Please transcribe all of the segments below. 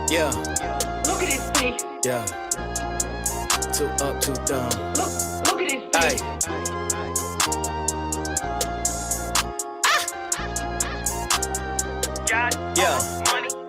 Yeah, Look at this thing. yeah. Too up, too down. Look at this thing. Yeah,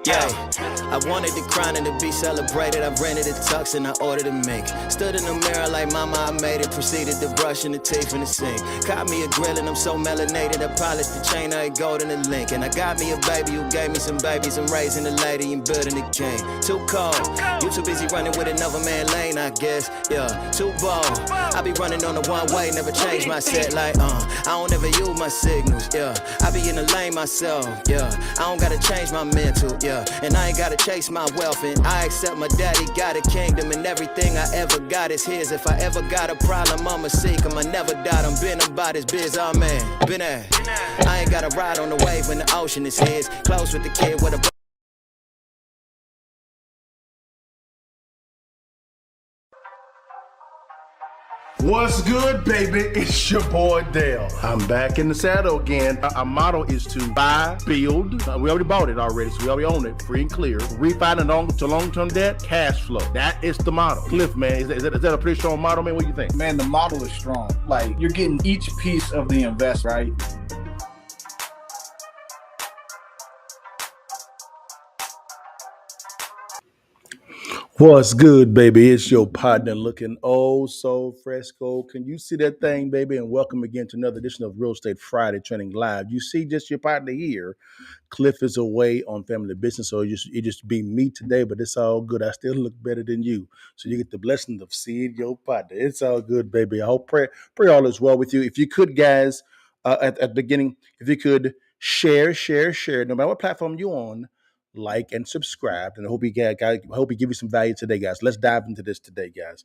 yeah. I wanted the crown and to be celebrated. I rented a tux and I ordered a mink. Stood in the mirror like mama, I made it. Proceeded to brushing the teeth in the sink. Caught me a grill and I'm so melanated. I polished the chain, I ain't gold in the link. And I got me a baby who gave me some babies. I'm raising a lady and building a king. Too cold. You too busy running with another man lane, I guess. Yeah, too bold. I be running on the one way, never change my set like, I don't ever use my signals, yeah. I be in the lane myself, yeah. I don't gotta change my mental, yeah. And I ain't gotta chase my wealth, and I accept my daddy got a kingdom, and everything I ever got is his. If I ever got a problem, I'ma seek him. I never doubt him, been about his biz, oh man, been there. I ain't gotta ride on the wave when the ocean is his. Close with the kid with a What's good, baby? It's your boy Dale. I'm back in the saddle again. Our motto is to buy, build. We already bought it already, so we already own it, free and clear. Refinance to long-term debt, cash flow. That is the motto. Cliff, man, is that a pretty strong motto, man? What do you think? Man, the model is strong. Like, you're getting each piece of the invest, right? What's good, baby? It's your partner looking oh so fresco. Can you see that thing, baby? And welcome again to another edition of Real Estate Friday Training Live. You see just your partner here. Cliff is away on family business, so it just be me today, but it's all good. I still look better than you. So you get the blessing of seeing your partner. It's all good, baby. I hope pray all is well with you. If you could, guys, at the beginning, if you could share, no matter what platform you're on, like and subscribe, and I hope we give you some value today, guys. Let's dive into this today, guys.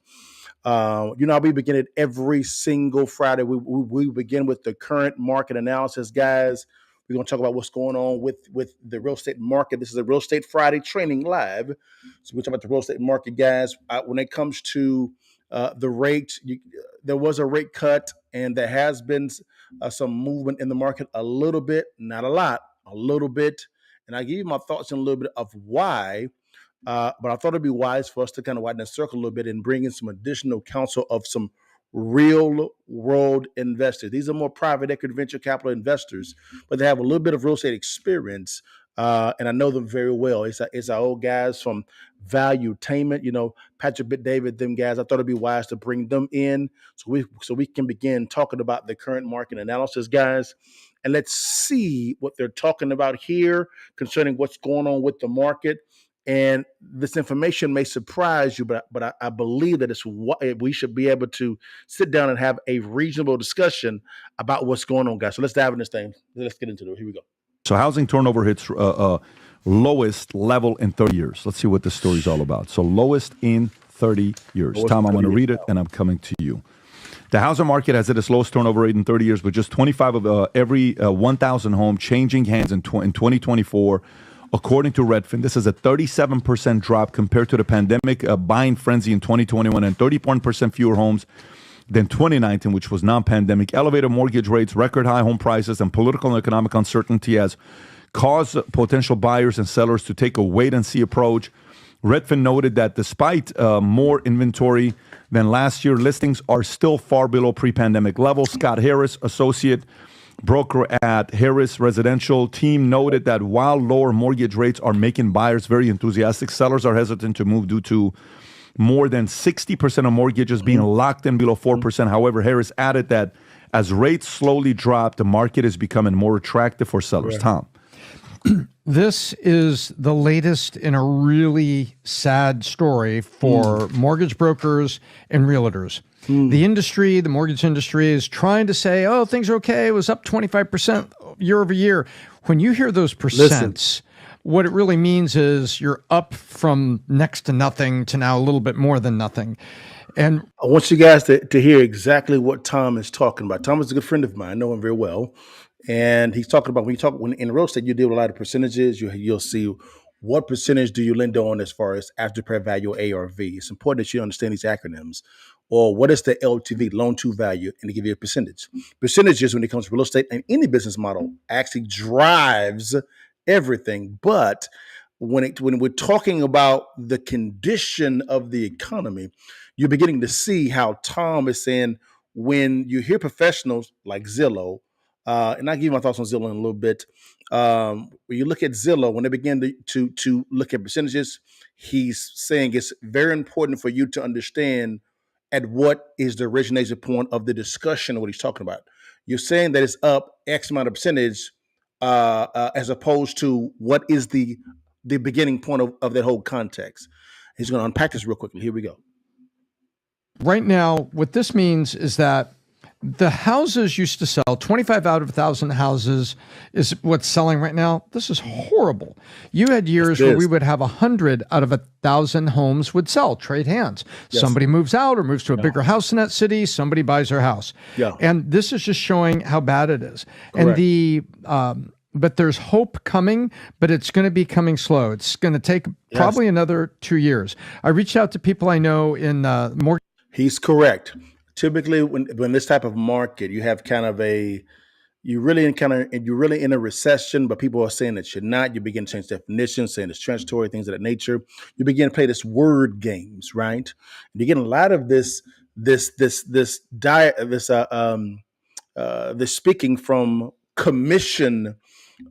We begin it every single Friday. We begin with the current market analysis, guys. We're going to talk about what's going on with the real estate market. This is a Real Estate Friday Training Live. So we're talking about the real estate market, guys. When it comes to the rate, there was a rate cut, and there has been some movement in the market a little bit, not a lot, a little bit. And I give you my thoughts in a little bit of why, but I thought it'd be wise for us to kind of widen the circle a little bit and bring in some additional counsel of some real world investors. These are more private equity venture capital investors, but they have a little bit of real estate experience, and I know them very well. It's our old guys from Valuetainment, Patrick Bitt David, them guys. I thought it'd be wise to bring them in so we can begin talking about the current market analysis, guys. And let's see what they're talking about here concerning what's going on with the market. And this information may surprise you, but I believe that it's what we should be able to sit down and have a reasonable discussion about what's going on, guys. So let's dive in this thing. Let's get into it. Here we go. So housing turnover hits lowest level in 30 years. Let's see what this story is all about. So lowest in 30 years. Tom, I'm going to read it, and I'm coming to you. The housing market has hit its lowest turnover rate in 30 years, with just 25 of every 1,000 homes changing hands in 2024, according to Redfin. This is a 37% drop compared to the pandemic buying frenzy in 2021, and 31% fewer homes than 2019, which was non-pandemic. Elevated mortgage rates, record high home prices, and political and economic uncertainty has caused potential buyers and sellers to take a wait-and-see approach. Redfin noted that despite more inventory than last year, listings are still far below pre-pandemic levels. Scott Harris, associate broker at Harris Residential Team, noted that while lower mortgage rates are making buyers very enthusiastic, sellers are hesitant to move due to more than 60% of mortgages being locked in below 4%. However, Harris added that as rates slowly drop, the market is becoming more attractive for sellers. Right. Tom. This is the latest in a really sad story for mortgage brokers and realtors. The mortgage industry is trying to say, oh, things are okay. It was up 25% year over year. When you hear those percents, what it really means is you're up from next to nothing to now a little bit more than nothing. And I want you guys to hear exactly what Tom is talking about. Tom is a good friend of mine. I know him very well. And he's talking about when in real estate, you deal with a lot of percentages. You'll see what percentage do you lend on as far as after repair value or ARV. It's important that you understand these acronyms. Or what is the LTV, loan to value, and to give you a percentage. Percentages, when it comes to real estate and any business model, actually drives everything. But when we're talking about the condition of the economy, you're beginning to see how Tom is saying when you hear professionals like Zillow, and I'll give you my thoughts on Zillow in a little bit. When you look at Zillow, when they begin to look at percentages, he's saying it's very important for you to understand at what is the origination point of the discussion of what he's talking about. You're saying that it's up X amount of percentage, as opposed to what is the beginning point of that whole context. He's going to unpack this real quickly. Here we go. Right now, what this means is that the houses used to sell 25 out of 1,000 houses is what's selling right now. This is horrible. You had years where we would have 100 out of 1,000 homes would sell, trade hands. Yes. Somebody moves out or moves to a bigger house in that city. Somebody buys their house. Yeah. And this is just showing how bad it is. Correct. And but there's hope coming, but it's going to be coming slow. It's going to take probably another 2 years. I reached out to people I know in mortgage. He's correct. Typically, when this type of market, you have kind of you're really in a recession, but people are saying that you're not. You begin to change definitions, saying it's transitory, things of that nature. You begin to play this word games, right? And you get a lot of this speaking from commission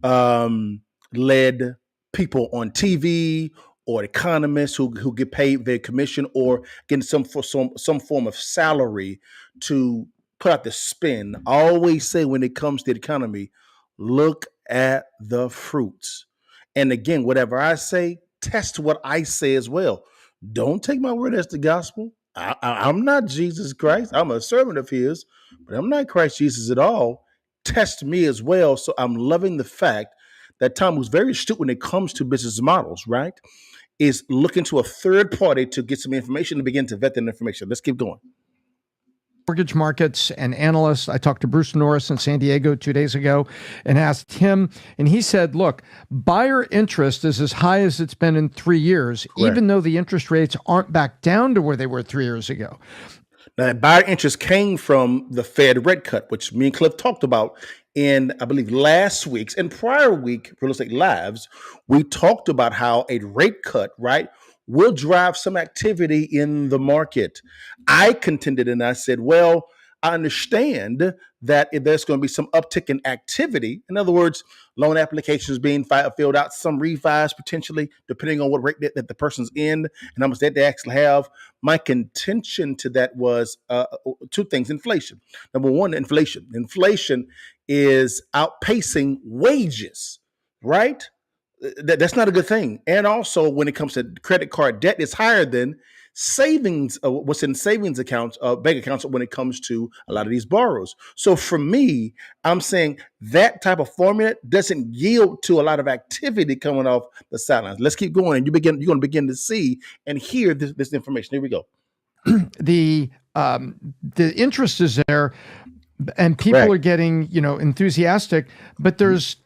led people on TV or economists who get paid their commission or getting some form of salary to put out the spin. I always say when it comes to the economy, look at the fruits. And again, whatever I say, test what I say as well. Don't take my word as the gospel. I'm not Jesus Christ. I'm a servant of his, but I'm not Christ Jesus at all. Test me as well. So I'm loving the fact that Tom, who's very astute when it comes to business models, right, is looking to a third party to get some information and begin to vet that information. Let's keep going. Mortgage markets and analysts. I talked to Bruce Norris in San Diego 2 days ago and asked him, and he said, look, buyer interest is as high as it's been in 3 years, correct, even though the interest rates aren't back down to where they were 3 years ago. Now, that buyer interest came from the Fed rate cut, which me and Cliff talked about in, I believe, last week's and prior week Real Estate Lives. We talked about how a rate cut, right, will drive some activity in the market. I contended and I said, well, I understand that if there's going to be some uptick in activity, in other words, loan applications being filled out, some refis potentially, depending on what rate that the person's in and how much debt they actually have. My contention to that was two things: inflation. Number one, inflation. Inflation is outpacing wages, right? That's not a good thing. And also, when it comes to credit card debt, it's higher than savings, what's in savings accounts, bank accounts, when it comes to a lot of these borrowers. So for me, I'm saying that type of formula doesn't yield to a lot of activity coming off the sidelines. Let's keep going, and you're going to begin to see and hear this information. Here we go. The interest is there, and people Correct. Are getting enthusiastic, but there's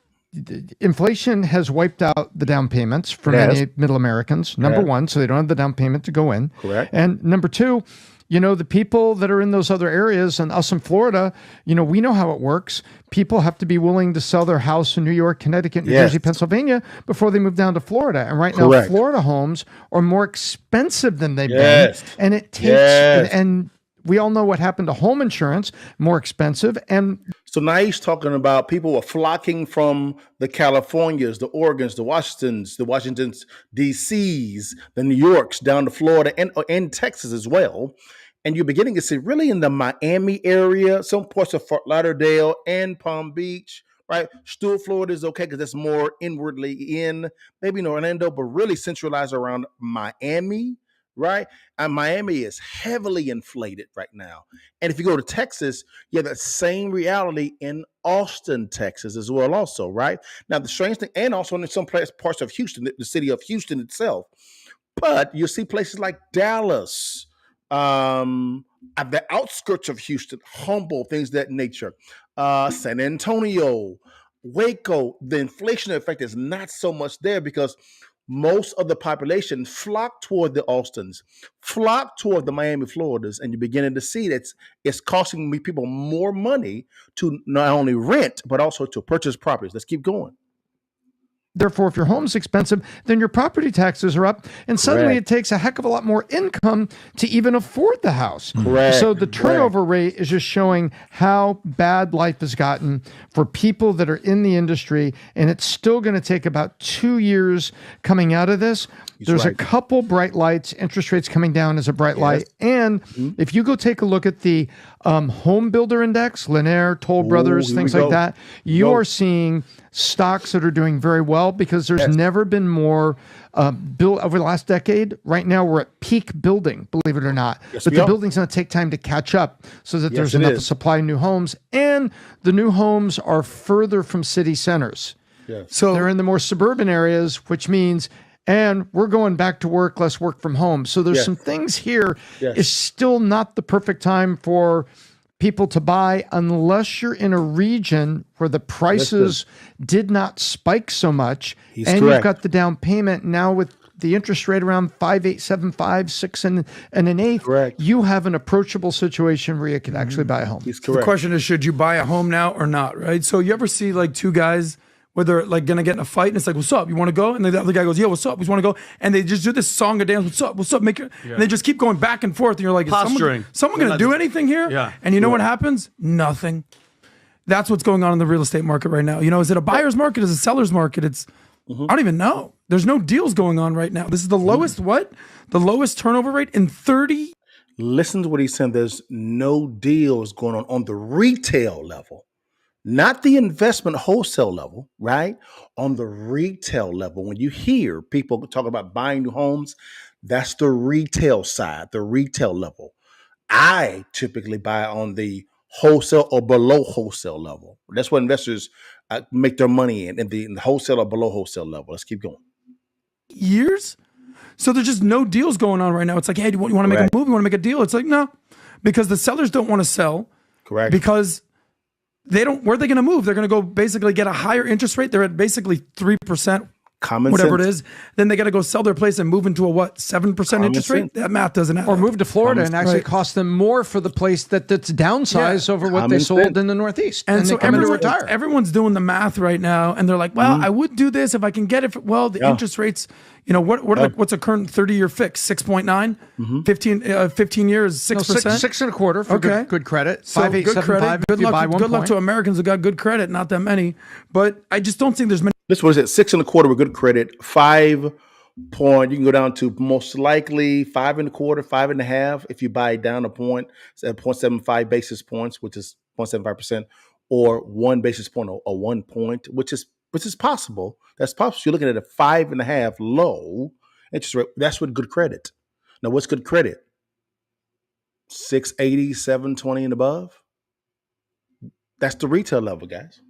inflation has wiped out the down payments for many middle Americans, number one, so they don't have the down payment to go in. Correct. And number two, the people that are in those other areas and us in Florida, we know how it works. People have to be willing to sell their house in New York, Connecticut, New Jersey, Pennsylvania before they move down to Florida. And right now, Florida homes are more expensive than they've been. And it takes, and we all know what happened to home insurance, more expensive. And so now he's talking about people are flocking from the Californias, the Oregons, the Washingtons, D.C.s, the New Yorks, down to Florida and Texas as well. And you're beginning to see really in the Miami area, some parts of Fort Lauderdale and Palm Beach, right? Still Florida is okay because that's more inwardly in, maybe in Orlando, but really centralized around Miami, right? And Miami is heavily inflated right now. And if you go to Texas, you have that same reality in Austin, Texas as well also, right? Now, the strange thing, and also in some parts of Houston, the city of Houston itself, but you'll see places like Dallas, at the outskirts of Houston, Humboldt, things of that nature, San Antonio, Waco, the inflation effect is not so much there because most of the population flock toward the Austins, flock toward the Miami, Floridas, and you're beginning to see that it's costing people more money to not only rent, but also to purchase properties. Let's keep going. Therefore, if your home's expensive, then your property taxes are up. And suddenly it takes a heck of a lot more income to even afford the house. So the turnover rate is just showing how bad life has gotten for people that are in the industry. And it's still going to take about 2 years coming out of this. There's a couple bright lights. Interest rates coming down is a bright light. And if you go take a look at the home builder index, Lanier, Toll Brothers, things like that, you are seeing stocks that are doing very well because there's never been more built over the last decade. Right now, we're at peak building, believe it or not. But the building's going to take time to catch up so that there's enough supply of new homes. And the new homes are further from city centers. So they're in the more suburban areas, which means, and we're going back to work, let's work from home. So there's some things here. It's still not the perfect time for people to buy unless you're in a region where the prices did not spike so much. And you've got the down payment now with the interest rate around 5.875, 6 and an eighth. You have an approachable situation where you can actually buy a home. The question is, should you buy a home now or not, right? So you ever see like two guys where they're like gonna get in a fight and it's like, what's up? You wanna go? And the other guy goes, yeah, what's up? We wanna go. And they just do this song and dance, what's up? What's up? Make it. And they just keep going back and forth. And you're like, is someone gonna do anything here? And you know what happens? Nothing. That's what's going on in the real estate market right now. You know, is it a buyer's market? Is it a seller's market? It's, I don't even know. There's no deals going on right now. This is the lowest, The lowest turnover rate in 30. Listen to what he's saying. There's no deals going on the retail level. Not the investment wholesale level, right? On the retail level, when you hear people talk about buying new homes, that's the retail side, the retail level. I typically buy on the wholesale or below wholesale level. That's what investors make their money in the wholesale or below wholesale level. Let's keep going. Years? So there's just no deals going on right now. It's like, hey, do you want to make a move? You want to make a deal? It's like, no, because the sellers don't want to sell. Because they don't, where are they going to move? They're going to go basically get a higher interest rate. They're at basically 3%, whatever it is. Then they got to go sell their place and move into a 7% interest rate? That math doesn't add Or move to Florida and actually cost them more for the place that's downsized over what they sold in the Northeast. And so everyone's doing the math right now. And they're like, well, I would do this if I can get it. The interest rates, you know, what's a current 30-year fix? 6.9? 15 years, 6%? No, 6 and a quarter for good credit. So 5.875 if you buy 1 Good luck to Americans who got good credit, not that many. But I just don't think there's many. This was at 6 and a quarter with good credit, 5 point. You can go down to most likely 5 and a quarter, 5.5 if you buy down a point, 0.75 basis points, which is 0.75%, or 1 basis point or 1 point, which is possible. That's possible. You're looking at a 5.5 low interest rate. That's with good credit. Now, what's good credit? 680, 720 and above. That's the retail level, guys.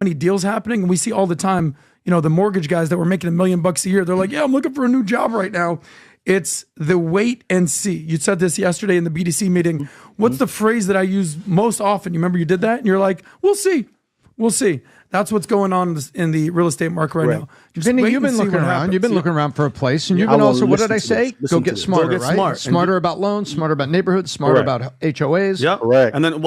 Many deals happening, and we see all the time, you know, the mortgage guys that were making $1 million a year. They're like, yeah, I'm looking for a new job right now. It's the wait and see. You said this yesterday in the BDC meeting. What's the phrase that I use most often? You remember you did that? And you're like, we'll see. We'll see. That's what's going on in the real estate market right now. Vinny, you've been looking around. You've been looking around for a place, and you've been also, what did I say? Go get smarter, right? Smarter about loans, smarter about neighborhoods, smarter about HOAs. Yeah, correct. And then,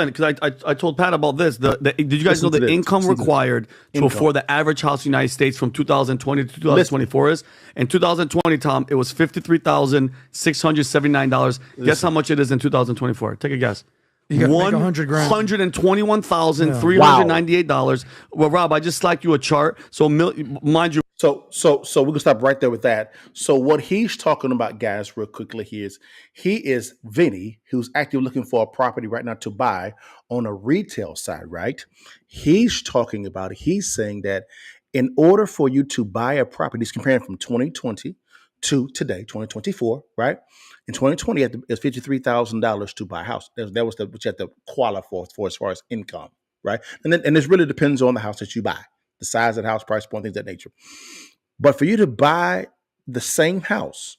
because I told Pat about this. Did you guys know the income required to afford the average house in the United States from 2020 to 2024 is? In 2020, Tom, it was $53,679. Guess how much it is in 2024? Take a guess. You got $121,398. Well, Rob, I just slacked you a chart. So mind you. So we're gonna stop right there with that. So what he's talking about, guys, real quickly, he is Vinny, who's actively looking for a property right now to buy on a retail side, right? He's saying that in order for you to buy a property, he's comparing from 2020 to today, 2024, right? In 2020, it's $53,000 to buy a house. That was what you had to qualify for as far as income, right? And this really depends on the house that you buy, the size of the house, price point, things of that nature. But for you to buy the same house,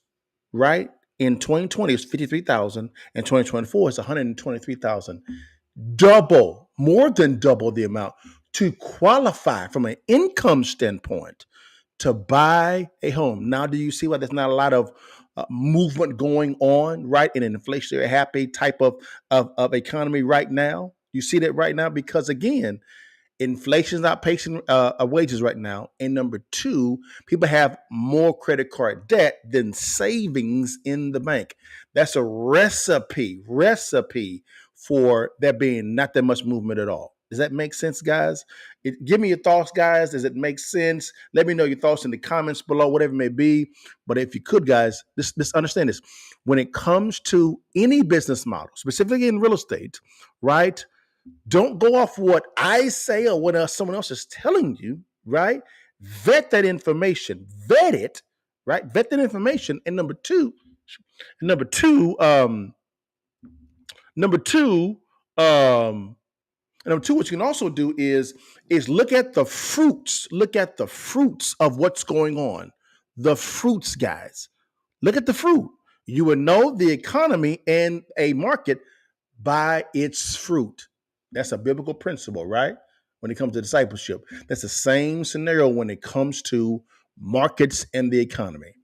right, in 2020, it's $53,000. In 2024, it's $123,000. More than double the amount to qualify from an income standpoint to buy a home. Now, do you see why there's not a lot of movement going on, right, in an inflationary happy type of economy right now? You see that right now because, again, inflation's outpacing wages right now. And number two, people have more credit card debt than savings in the bank. That's a recipe for there being not that much movement at all. Does that make sense, guys? Give me your thoughts, guys. Does it make sense? Let me know your thoughts in the comments below, whatever it may be. But if you could, guys, just understand this. When it comes to any business model, specifically in real estate, right? Don't go off what I say or what someone else is telling you, right? Vet that information. Vet it, right? Vet that information. And number two, what you can also do is look at the fruits. Look at the fruits of what's going on. The fruits, guys. Look at the fruit. You will know the economy and a market by its fruit. That's a biblical principle, right? When it comes to discipleship. That's the same scenario when it comes to markets and the economy.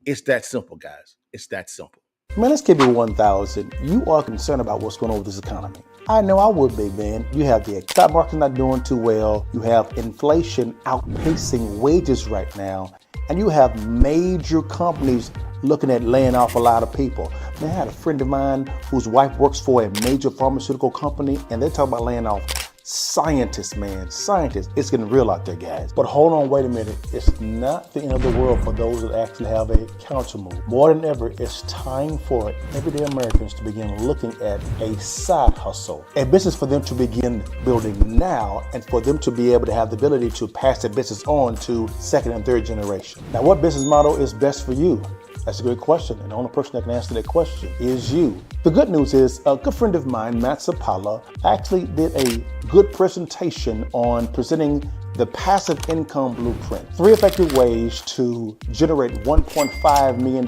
It's that simple, guys. It's that simple. Man, let's keep it 1,000. You are concerned about what's going on with this economy. I know I would be, man. You have the stock market not doing too well. You have inflation outpacing wages right now. And you have major companies looking at laying off a lot of people. Man, I had a friend of mine whose wife works for a major pharmaceutical company, and they're talking about laying off scientists, man. Scientists. It's getting real out there, guys. But hold on, wait a minute. It's not the end of the world for those that actually have a counter move. More than ever, it's time for everyday Americans to begin looking at a side hustle, a business for them to begin building now, and for them to be able to have the ability to pass the business on to second and third generation. Now, what business model is best for you? That's a great question, and the only person that can answer that question is you. The good news is a good friend of mine, Matt Sapala, actually did a good presentation on presenting the passive income blueprint. 3 effective ways to generate $1.5 million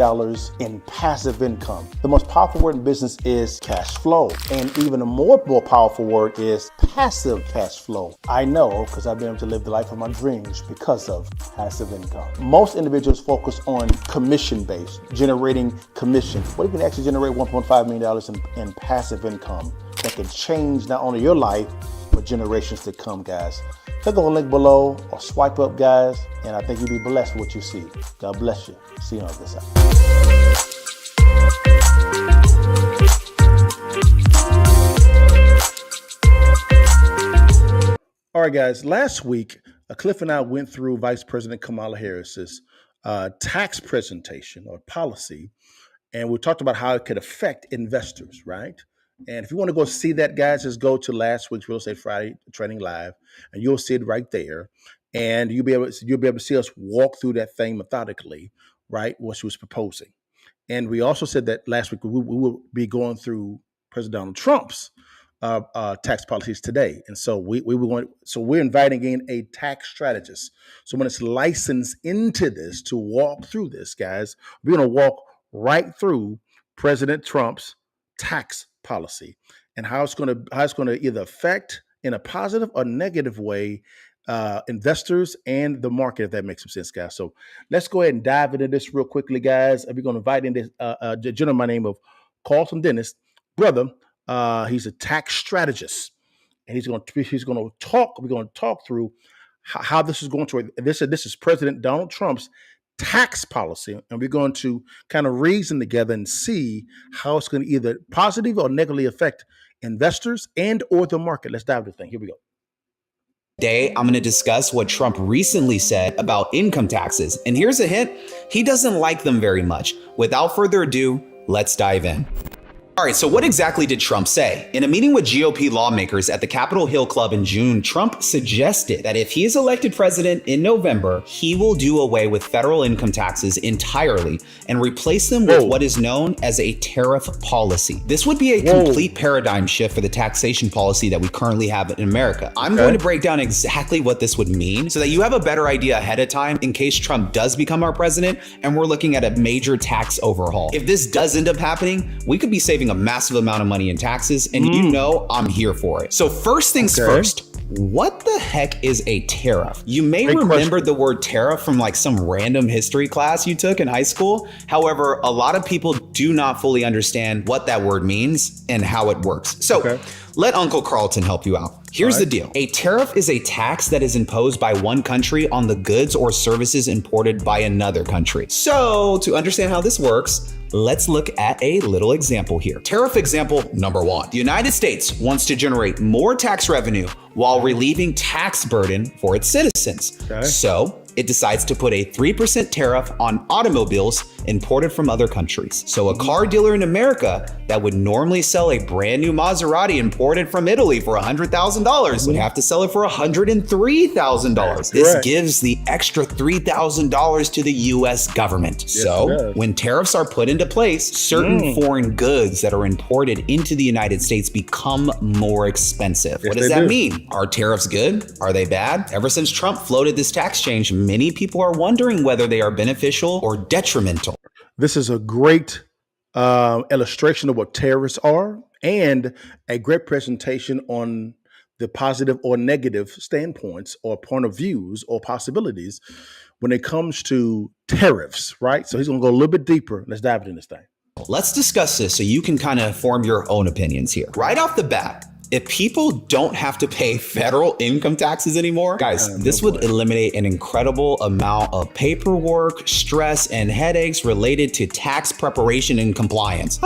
in passive income. The most powerful word in business is cash flow. And even a more powerful word is passive cash flow. I know, because I've been able to live the life of my dreams because of passive income. Most individuals focus on commission-based, generating commission. But you can actually generate $1.5 million in passive income that can change not only your life, but generations to come, guys. Click on the link below or swipe up, guys, and I think you'll be blessed with what you see. God bless you. See you on this side. All right, guys. Last week, Cliff and I went through Vice President Kamala Harris's tax presentation or policy, and we talked about how it could affect investors, right? And if you want to go see that, guys, just go to last week's Real Estate Friday Training Live, and you'll see it right there. And you'll be able to see us walk through that thing methodically, right? What she was proposing. And we also said that last week we will be going through President Donald Trump's tax policies today. And so we're inviting in a tax strategist. So when it's licensed into this to walk through this, guys, we're going to walk right through President Trump's tax policy and how it's going to either affect in a positive or negative way investors and the market, if that makes some sense, guys. So let's go ahead and dive into this real quickly, guys. We're going to invite in this gentleman by the name of Carlton Dennis, brother. He's a tax strategist, and he's going to talk. We're going to talk through how this is going to. This is President Donald Trump's tax policy, and we're going to kind of reason together and see how it's going to either positively or negatively affect investors and or the market. Let's dive into the thing. Here we go. Today, I'm going to discuss what Trump recently said about income taxes. And here's a hint, he doesn't like them very much. Without further ado, let's dive in. All right, so what exactly did Trump say? In a meeting with GOP lawmakers at the Capitol Hill Club in June, Trump suggested that if he is elected president in November, he will do away with federal income taxes entirely and replace them with what is known as a tariff policy. This would be a complete paradigm shift for the taxation policy that we currently have in America. I'm going to break down exactly what this would mean so that you have a better idea ahead of time in case Trump does become our president and we're looking at a major tax overhaul. If this does end up happening, we could be saving a massive amount of money in taxes, and you know I'm here for it. So first things first, what the heck is a tariff? You may remember the word tariff from like some random history class you took in high school. However, a lot of people do not fully understand what that word means and how it works. So let Uncle Carlton help you out. Here's the deal. A tariff is a tax that is imposed by one country on the goods or services imported by another country. So, to understand how this works, let's look at a little example here. Tariff example number 1. The United States wants to generate more tax revenue while relieving tax burden for its citizens. So, it decides to put a 3% tariff on automobiles imported from other countries. So a car dealer in America that would normally sell a brand new Maserati imported from Italy for $100,000 would have to sell it for $103,000. This gives the extra $3,000 to the US government. So when tariffs are put into place, certain foreign goods that are imported into the United States become more expensive. What does that mean? Are tariffs good? Are they bad? Ever since Trump floated this tax change, many people are wondering whether they are beneficial or detrimental. This is a great illustration of what tariffs are and a great presentation on the positive or negative standpoints or point of views or possibilities when it comes to tariffs, right? So he's going to go a little bit deeper. Let's dive into this thing. Let's discuss this so you can kind of form your own opinions here. Right off the bat, if people don't have to pay federal income taxes anymore, guys, this would eliminate an incredible amount of paperwork, stress, and headaches related to tax preparation and compliance.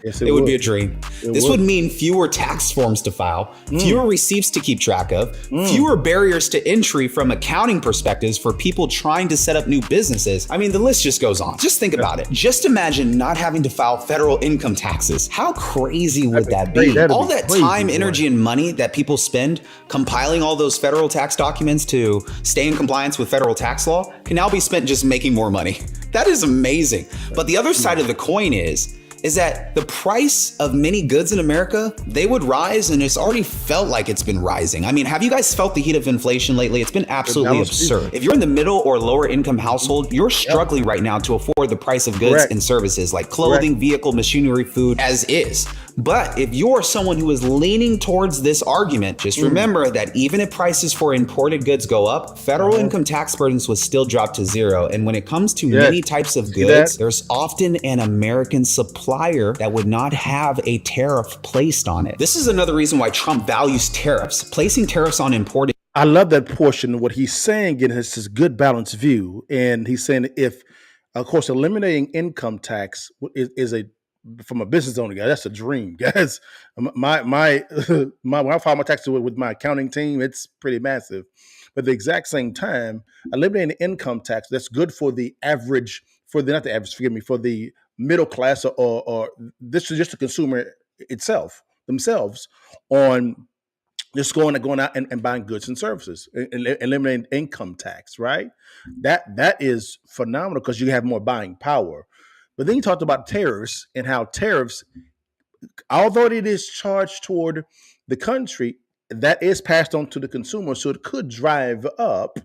Yes, it would be a dream. This would mean fewer tax forms to file, fewer receipts to keep track of, fewer barriers to entry from accounting perspectives for people trying to set up new businesses. I mean, the list just goes on. Just think about it. Just imagine not having to file federal income taxes. How crazy would that be? All that time, energy, and money that people spend compiling all those federal tax documents to stay in compliance with federal tax law can now be spent just making more money. That is amazing. But the other side of the coin is that the price of many goods in America, they would rise, and it's already felt like it's been rising. I mean, have you guys felt the heat of inflation lately? It's been absolutely absurd. If you're in the middle or lower income household, you're struggling right now to afford the price of goods and services like clothing, vehicle, machinery, food, as is. But if you're someone who is leaning towards this argument, just remember that even if prices for imported goods go up, federal income tax burdens would still drop to zero. And when it comes to many types of goods, there's often an American supplier that would not have a tariff placed on it. This is another reason why Trump values tariffs. Placing tariffs on imported. I love that portion. What he's saying is this good balanced view. And he's saying if, of course, eliminating income tax is a from a business owner, guy, that's a dream, guys. When I file my taxes with my accounting team, it's pretty massive. But at the exact same time, eliminating income tax, that's good for the average, for the middle class or this is just the consumer themselves on just going out and buying goods and services, and eliminating income tax, right? That is phenomenal because you have more buying power. But then you talked about tariffs and how tariffs, although it is charged toward the country, that is passed on to the consumer. So it could drive up,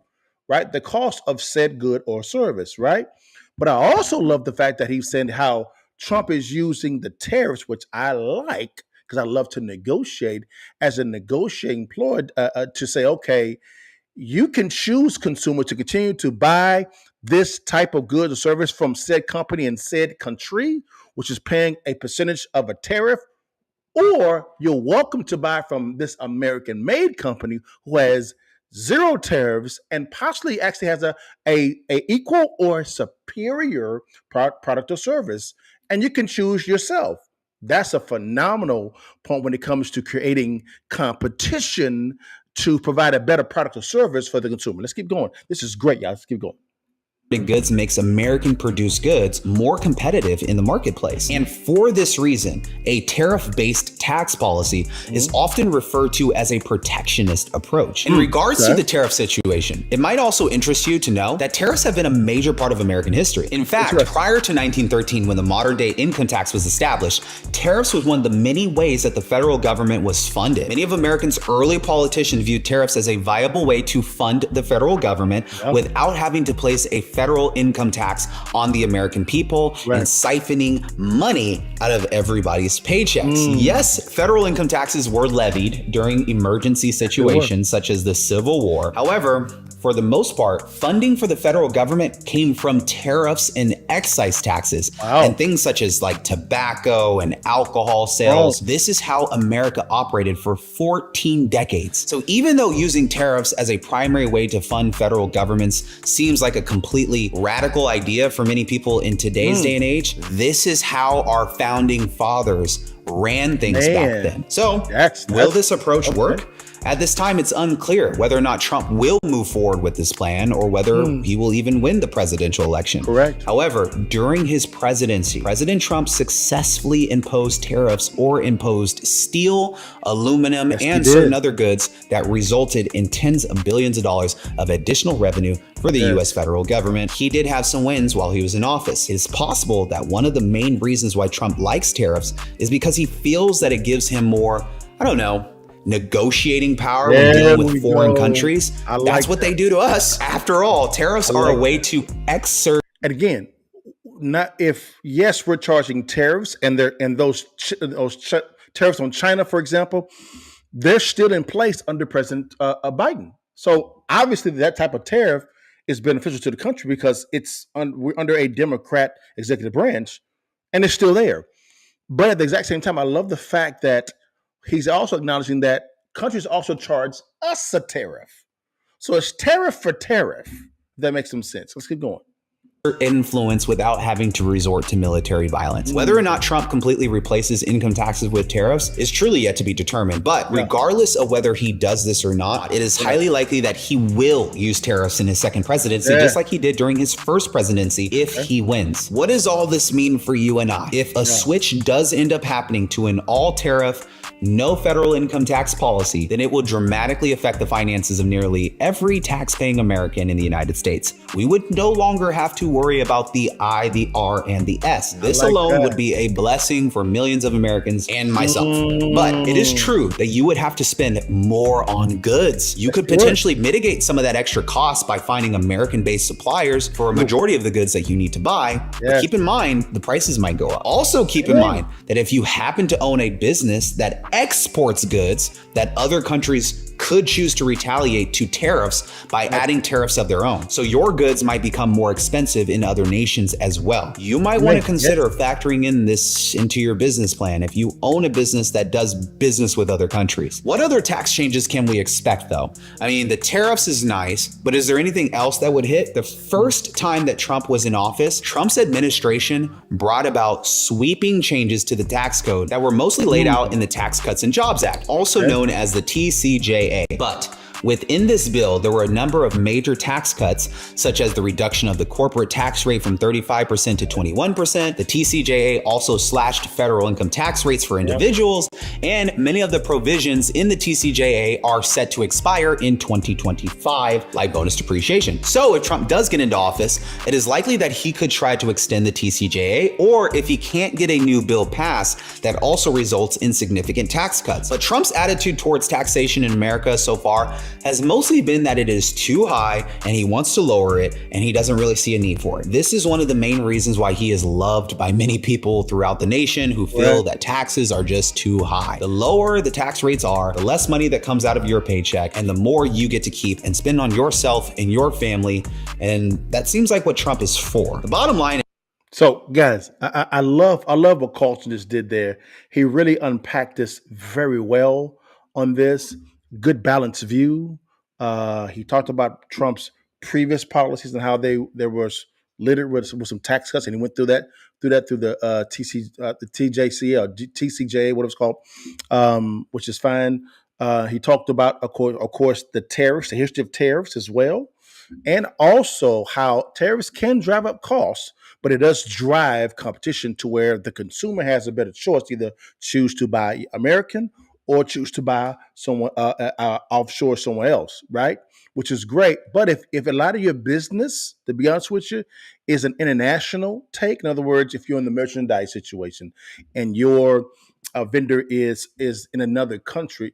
right, the cost of said good or service, right? But I also love the fact that he's saying how Trump is using the tariffs, which I like because I love to negotiate, as a negotiating ploy to say, okay, you can choose, consumer, to continue to buy this type of good or service from said company in said country, which is paying a percentage of a tariff, or you're welcome to buy from this American-made company who has zero tariffs and possibly actually has a equal or superior product or service, and you can choose yourself. That's a phenomenal point when it comes to creating competition to provide a better product or service for the consumer. Let's keep going. This is great, y'all. Let's keep going. Goods makes American produced goods more competitive in the marketplace. And for this reason, a tariff-based tax policy is often referred to as a protectionist approach. In regards to the tariff situation, it might also interest you to know that tariffs have been a major part of American history. In fact, prior to 1913, when the modern day income tax was established, tariffs was one of the many ways that the federal government was funded. Many of Americans' early politicians viewed tariffs as a viable way to fund the federal government without having to place a federal income tax on the American people and siphoning money out of everybody's paychecks. Yes, federal income taxes were levied during emergency situations such as the Civil War. However, For the most part, funding for the federal government came from tariffs and excise taxes and things such as like tobacco and alcohol sales. This is how America operated for 14 decades. So even though using tariffs as a primary way to fund federal governments seems like a completely radical idea for many people in today's day and age, this is how our founding fathers ran things back then. So will this approach work? At this time, it's unclear whether or not Trump will move forward with this plan or whether he will even win the presidential election. Correct. However, during his presidency, President Trump successfully imposed tariffs or imposed steel, aluminum, and certain other goods that resulted in tens of billions of dollars of additional revenue for the U.S. federal government. He did have some wins while he was in office. It's possible that one of the main reasons why Trump likes tariffs is because he feels that it gives him more, negotiating power when dealing with foreign countries. That's what they do to us. After all, tariffs are a way to exert. And again, not if we're charging tariffs and those tariffs on China, for example, they're still in place under President Biden. So obviously, that type of tariff is beneficial to the country because we're under a Democrat executive branch, and it's still there. But at the exact same time, I love the fact that he's also acknowledging that countries also charge us a tariff. So it's tariff for tariff. If that makes some sense. Let's keep going. Influence without having to resort to military violence. Whether or not Trump completely replaces income taxes with tariffs is truly yet to be determined. But regardless of whether he does this or not, it is highly likely that he will use tariffs in his second presidency, just like he did during his first presidency if he wins. What does all this mean for you and I? If a switch does end up happening to an all tariff, no federal income tax policy, then it will dramatically affect the finances of nearly every tax-paying American in the United States. We would no longer have to worry about the I, the R, and the S. This alone would be a blessing for millions of Americans and myself. But it is true that you would have to spend more on goods. You could potentially mitigate some of that extra cost by finding American-based suppliers for a majority of the goods that you need to buy. But keep in mind, the prices might go up. Also keep in mind that if you happen to own a business that exports goods, that other countries could choose to retaliate to tariffs by adding tariffs of their own. So your goods might become more expensive in other nations as well. You might want to consider factoring in this into your business plan if you own a business that does business with other countries. What other tax changes can we expect though? I mean, the tariffs is nice, but is there anything else that would hit? The first time that Trump was in office, Trump's administration brought about sweeping changes to the tax code that were mostly laid out in the Tax Cuts and Jobs Act, also known as the TCJA. But within this bill, there were a number of major tax cuts, such as the reduction of the corporate tax rate from 35% to 21%. The TCJA also slashed federal income tax rates for individuals, and many of the provisions in the TCJA are set to expire in 2025, like bonus depreciation. So if Trump does get into office, it is likely that he could try to extend the TCJA, or if he can't get a new bill passed, that also results in significant tax cuts. But Trump's attitude towards taxation in America so far has mostly been that it is too high and he wants to lower it and he doesn't really see a need for it. This is one of the main reasons why he is loved by many people throughout the nation who feel that taxes are just too high. The lower the tax rates are, the less money that comes out of your paycheck and the more you get to keep and spend on yourself and your family. And that seems like what Trump is for. The bottom line. So guys, I love what Carlton just did there. He really unpacked this very well on this. Good balanced view. He talked about Trump's previous policies and how there was littered with some tax cuts, and he went through the TJC or TCJA, what it was called, which is fine. He talked about, of course, the tariffs, the history of tariffs as well, and also how tariffs can drive up costs, but it does drive competition to where the consumer has a better choice, either choose to buy American or choose to buy someone offshore somewhere else, right? Which is great. But if a lot of your business, to be honest with you, is an international take, in other words, if you're in the merchandise situation and your vendor is in another country,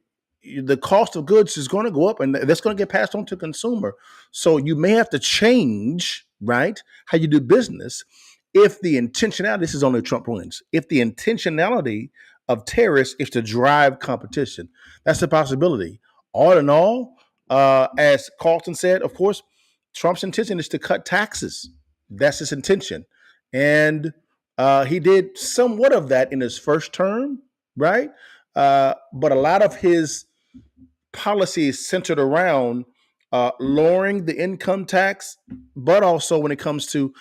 the cost of goods is going to go up and that's going to get passed on to consumer. So you may have to change, right, how you do business if the intentionality, this is only Trump wins, if the intentionality of tariffs is to drive competition. That's a possibility. All in all, as Carlton said, of course, Trump's intention is to cut taxes. That's his intention. And he did somewhat of that in his first term, right? But a lot of his policy is centered around lowering the income tax, but also when it comes to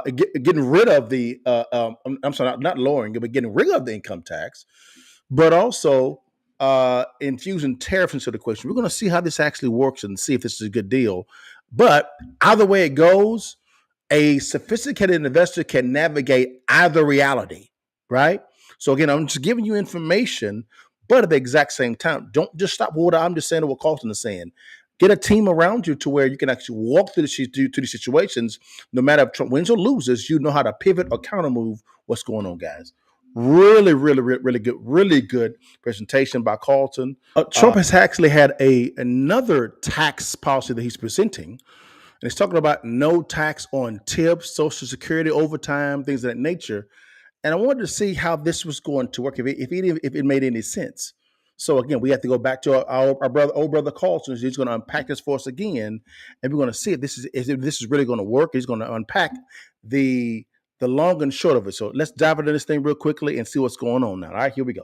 getting rid of the, I'm sorry, not lowering it, but getting rid of the income tax, but also infusing tariffs into the equation. We're going to see how this actually works and see if this is a good deal. But either way it goes, a sophisticated investor can navigate either reality, right? So again, I'm just giving you information, but at the exact same time, don't just stop with what I'm just saying or what Carlton is saying. Get a team around you to where you can actually walk through these situations. No matter if Trump wins or loses, you know how to pivot or counter move what's going on, guys. Really, really good presentation by Carlton. Trump has actually had another tax policy that he's presenting. And it's talking about no tax on tips, Social Security, overtime, things of that nature. And I wanted to see how this was going to work, if it made any sense. So again, we have to go back to our old brother Carlson. He's going to unpack this for us again, and we're going to see if this is really going to work. He's going to unpack the long and short of it. So let's dive into this thing real quickly and see what's going on now. All right, here we go.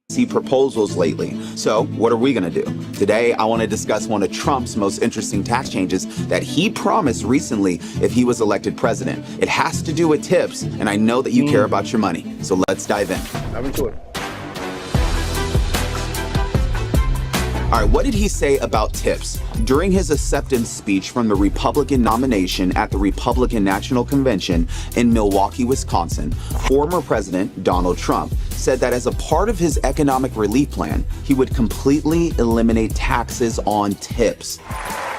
See proposals lately. So what are we going to do? Today, I want to discuss one of Trump's most interesting tax changes that he promised recently if he was elected president. It has to do with tips, and I know that you care about your money. So let's dive in. Dive into it. All right, what did he say about tips? During his acceptance speech from the Republican nomination at the Republican National Convention in Milwaukee, Wisconsin, former President Donald Trump said that as a part of his economic relief plan, he would completely eliminate taxes on tips.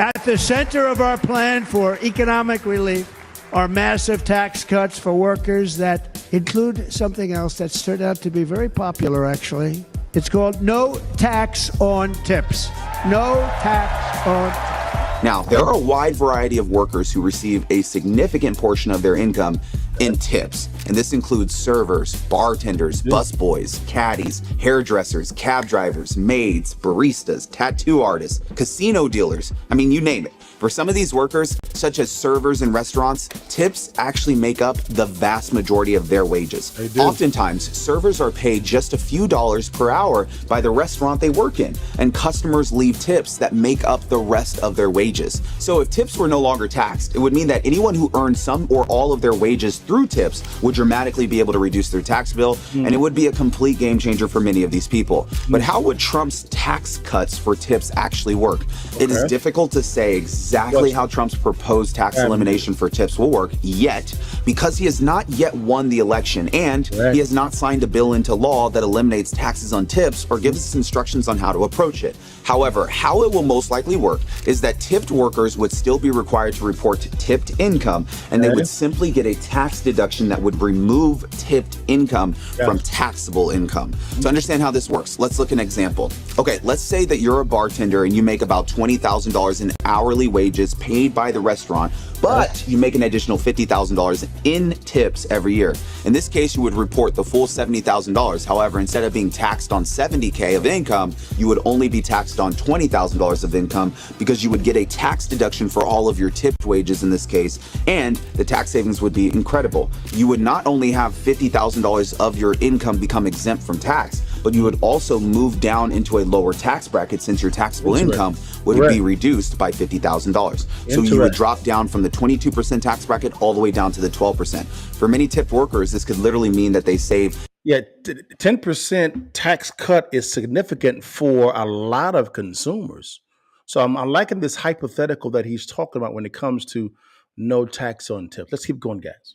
At the center of our plan for economic relief are massive tax cuts for workers that include something else that's turned out to be very popular, actually. It's called no tax on tips. No tax on tips. Now, there are a wide variety of workers who receive a significant portion of their income in tips. And this includes servers, bartenders, busboys, caddies, hairdressers, cab drivers, maids, baristas, tattoo artists, casino dealers. I mean, you name it. For some of these workers, such as servers in restaurants, tips actually make up the vast majority of their wages. Oftentimes, servers are paid just a few dollars per hour by the restaurant they work in, and customers leave tips that make up the rest of their wages. So if tips were no longer taxed, it would mean that anyone who earned some or all of their wages through tips would dramatically be able to reduce their tax bill, and it would be a complete game changer for many of these people. But how would Trump's tax cuts for tips actually work? It is difficult to say exactly how Trump's proposed tax elimination for tips will work yet, because he has not yet won the election, and he has not signed a bill into law that eliminates taxes on tips or gives us instructions on how to approach it. However, how it will most likely work is that tipped workers would still be required to report tipped income, and they would simply get a tax deduction that would remove tipped income from taxable income. To understand how this works, let's look at an example. Okay, let's say that you're a bartender and you make about $20,000 in hourly wages paid by the restaurant, but you make an additional $50,000 in tips every year. In this case, you would report the full $70,000. However, instead of being taxed on $70K of income, you would only be taxed on $20,000 of income, because you would get a tax deduction for all of your tipped wages in this case, and the tax savings would be incredible. You would not only have $50,000 of your income become exempt from tax, but you would also move down into a lower tax bracket, since your taxable income would be reduced by $50,000. So you would drop down from the 22% tax bracket all the way down to the 12%. For many tipped workers, this could literally mean that they save 10% tax cut is significant for a lot of consumers. So I'm liking this hypothetical that he's talking about when it comes to no tax on tips. Let's keep going, guys.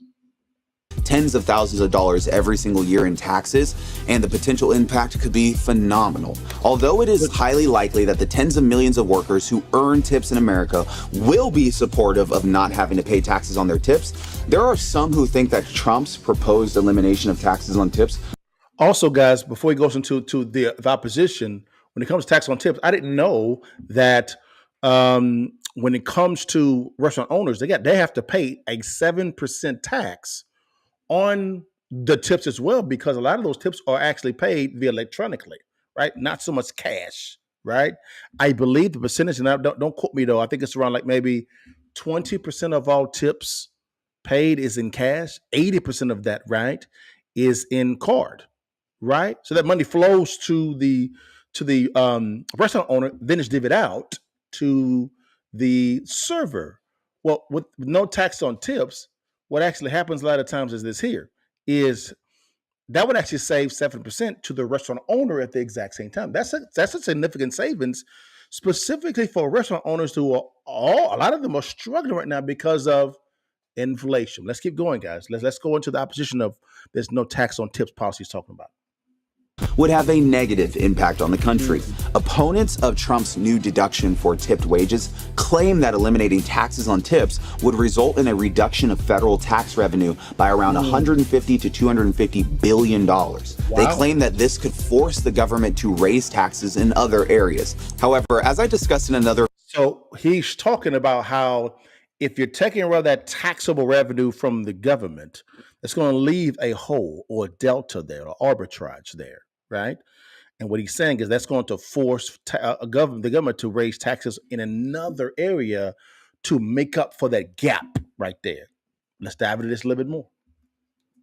Tens of thousands of dollars every single year in taxes, and the potential impact could be phenomenal. Although it is highly likely that the tens of millions of workers who earn tips in America will be supportive of not having to pay taxes on their tips, there are some who think that Trump's proposed elimination of taxes on tips. Also, guys, before he goes into the opposition, when it comes to tax on tips, I didn't know that when it comes to restaurant owners, they have to pay a 7% tax on the tips as well, because a lot of those tips are actually paid via electronically, right? Not so much cash, right? I believe the percentage, and don't quote me though, I think it's around like maybe 20% of all tips paid is in cash. 80% of that, right, is in card, right? So that money flows to the restaurant owner, then is divvied out to the server. Well, with no tax on tips, what actually happens a lot of times is this here is that would actually save 7% to the restaurant owner at the exact same time. That's a significant savings, specifically for restaurant owners who are a lot of them are struggling right now because of inflation. Let's keep going, guys. Let's go into the opposition of there's no tax on tips policy he's talking about. Would have a negative impact on the country. Opponents of Trump's new deduction for tipped wages claim that eliminating taxes on tips would result in a reduction of federal tax revenue by around 150 to 250 billion dollars. Wow. They claim that this could force the government to raise taxes in other areas. However, as I discussed in another, so he's talking about how if you're taking away that taxable revenue from the government, it's going to leave a hole or a delta there or arbitrage there, right? And what he's saying is that's going to force the government to raise taxes in another area to make up for that gap right there. Let's dive into this a little bit more.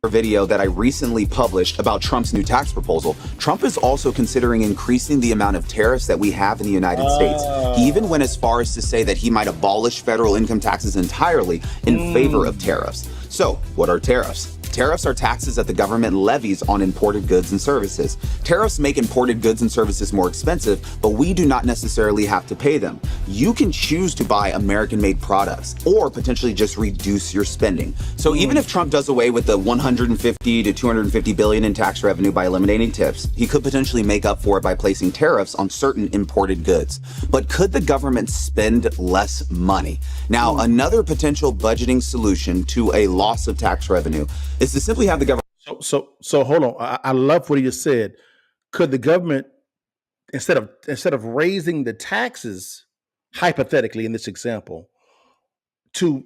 Video that I recently published about Trump's new tax proposal, Trump is also considering increasing the amount of tariffs that we have in the United States. He even went as far as to say that he might abolish federal income taxes entirely in favor of tariffs. So, what are tariffs? Tariffs are taxes that the government levies on imported goods and services. Tariffs make imported goods and services more expensive, but we do not necessarily have to pay them. You can choose to buy American-made products or potentially just reduce your spending. So even if Trump does away with the 150 to 250 billion in tax revenue by eliminating tips, he could potentially make up for it by placing tariffs on certain imported goods. But could the government spend less money? Now, another potential budgeting solution to a loss of tax revenue is to simply have the government. So hold on. I love what he just said. Could the government, instead of raising the taxes, hypothetically in this example, to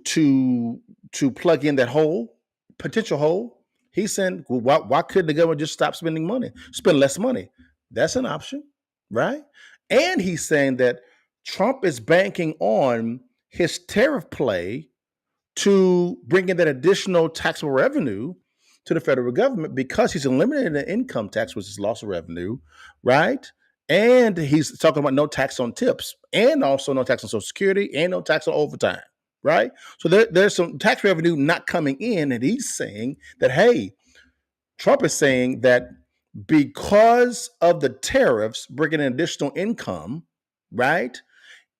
plug in that hole, potential hole, he's saying, well, why couldn't the government just stop spending money, spend less money? That's an option, right? And he's saying that Trump is banking on his tariff play to bring in that additional taxable revenue to the federal government because he's eliminating the income tax, which is loss of revenue, right? And he's talking about no tax on tips and also no tax on Social Security and no tax on overtime, right? So there's some tax revenue not coming in, and he's saying that, hey, Trump is saying that because of the tariffs bringing in additional income, right?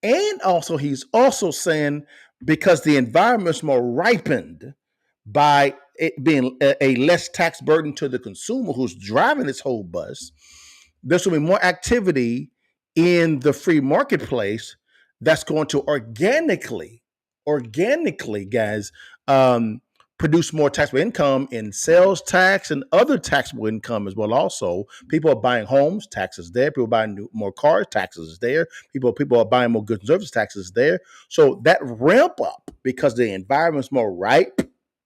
And also he's also saying because the environment's more ripened by it being a less tax burden to the consumer who's driving this whole bus, there's going to be more activity in the free marketplace that's going to organically, guys, produce more taxable income in sales tax and other taxable income as well. Also, people are buying homes, taxes there. People are buying more cars, taxes there. People are buying more goods and services, taxes there. So that ramp up because the environment's more ripe,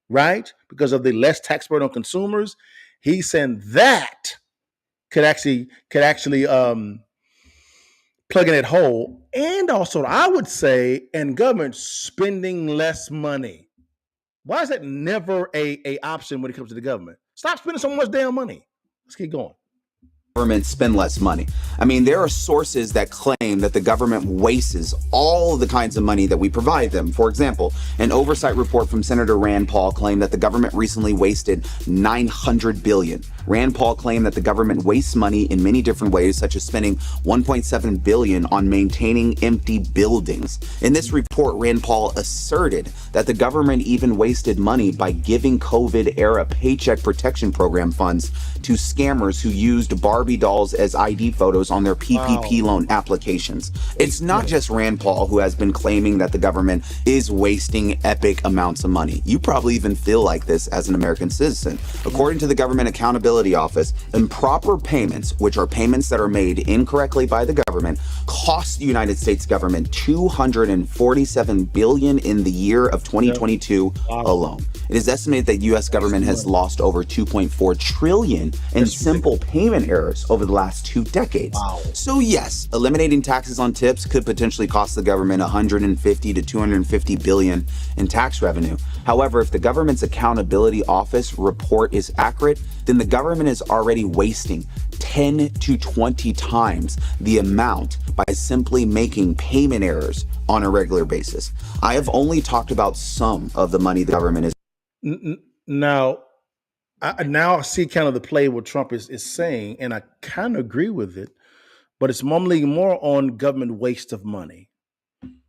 right? Because of the less tax burden on consumers. He's saying that could actually plug in that hole. And also, I would say, and government spending less money. Why is that never a option when it comes to the government? Stop spending so much damn money. Let's keep going. Government spend less money. I mean, there are sources that claim that the government wastes all the kinds of money that we provide them. For example, an oversight report from Senator Rand Paul claimed that the government recently wasted $900 billion. Rand Paul claimed that the government wastes money in many different ways, such as spending $1.7 billion on maintaining empty buildings. In this report, Rand Paul asserted that the government even wasted money by giving COVID-era Paycheck Protection Program funds to scammers who used Barbie dolls as ID photos on their PPP loan applications. It's not just Rand Paul who has been claiming that the government is wasting epic amounts of money. You probably even feel like this as an American citizen. According to the Government Accountability Office, improper payments, which are payments that are made incorrectly by the government, cost the United States government $247 billion in the year of 2022 alone. It is estimated that U.S. government has lost over $2.4 trillion in simple payment errors over the last 2 decades. So yes, eliminating taxes on tips could potentially cost the government $150 to $250 billion in tax revenue. However, if the government's accountability office report is accurate, then the government is already wasting 10 to 20 times the amount by simply making payment errors on a regular basis. I have only talked about some of the money the government is. Now I see kind of the play what Trump is saying, and I kind of agree with it, but it's mumbling more on government waste of money.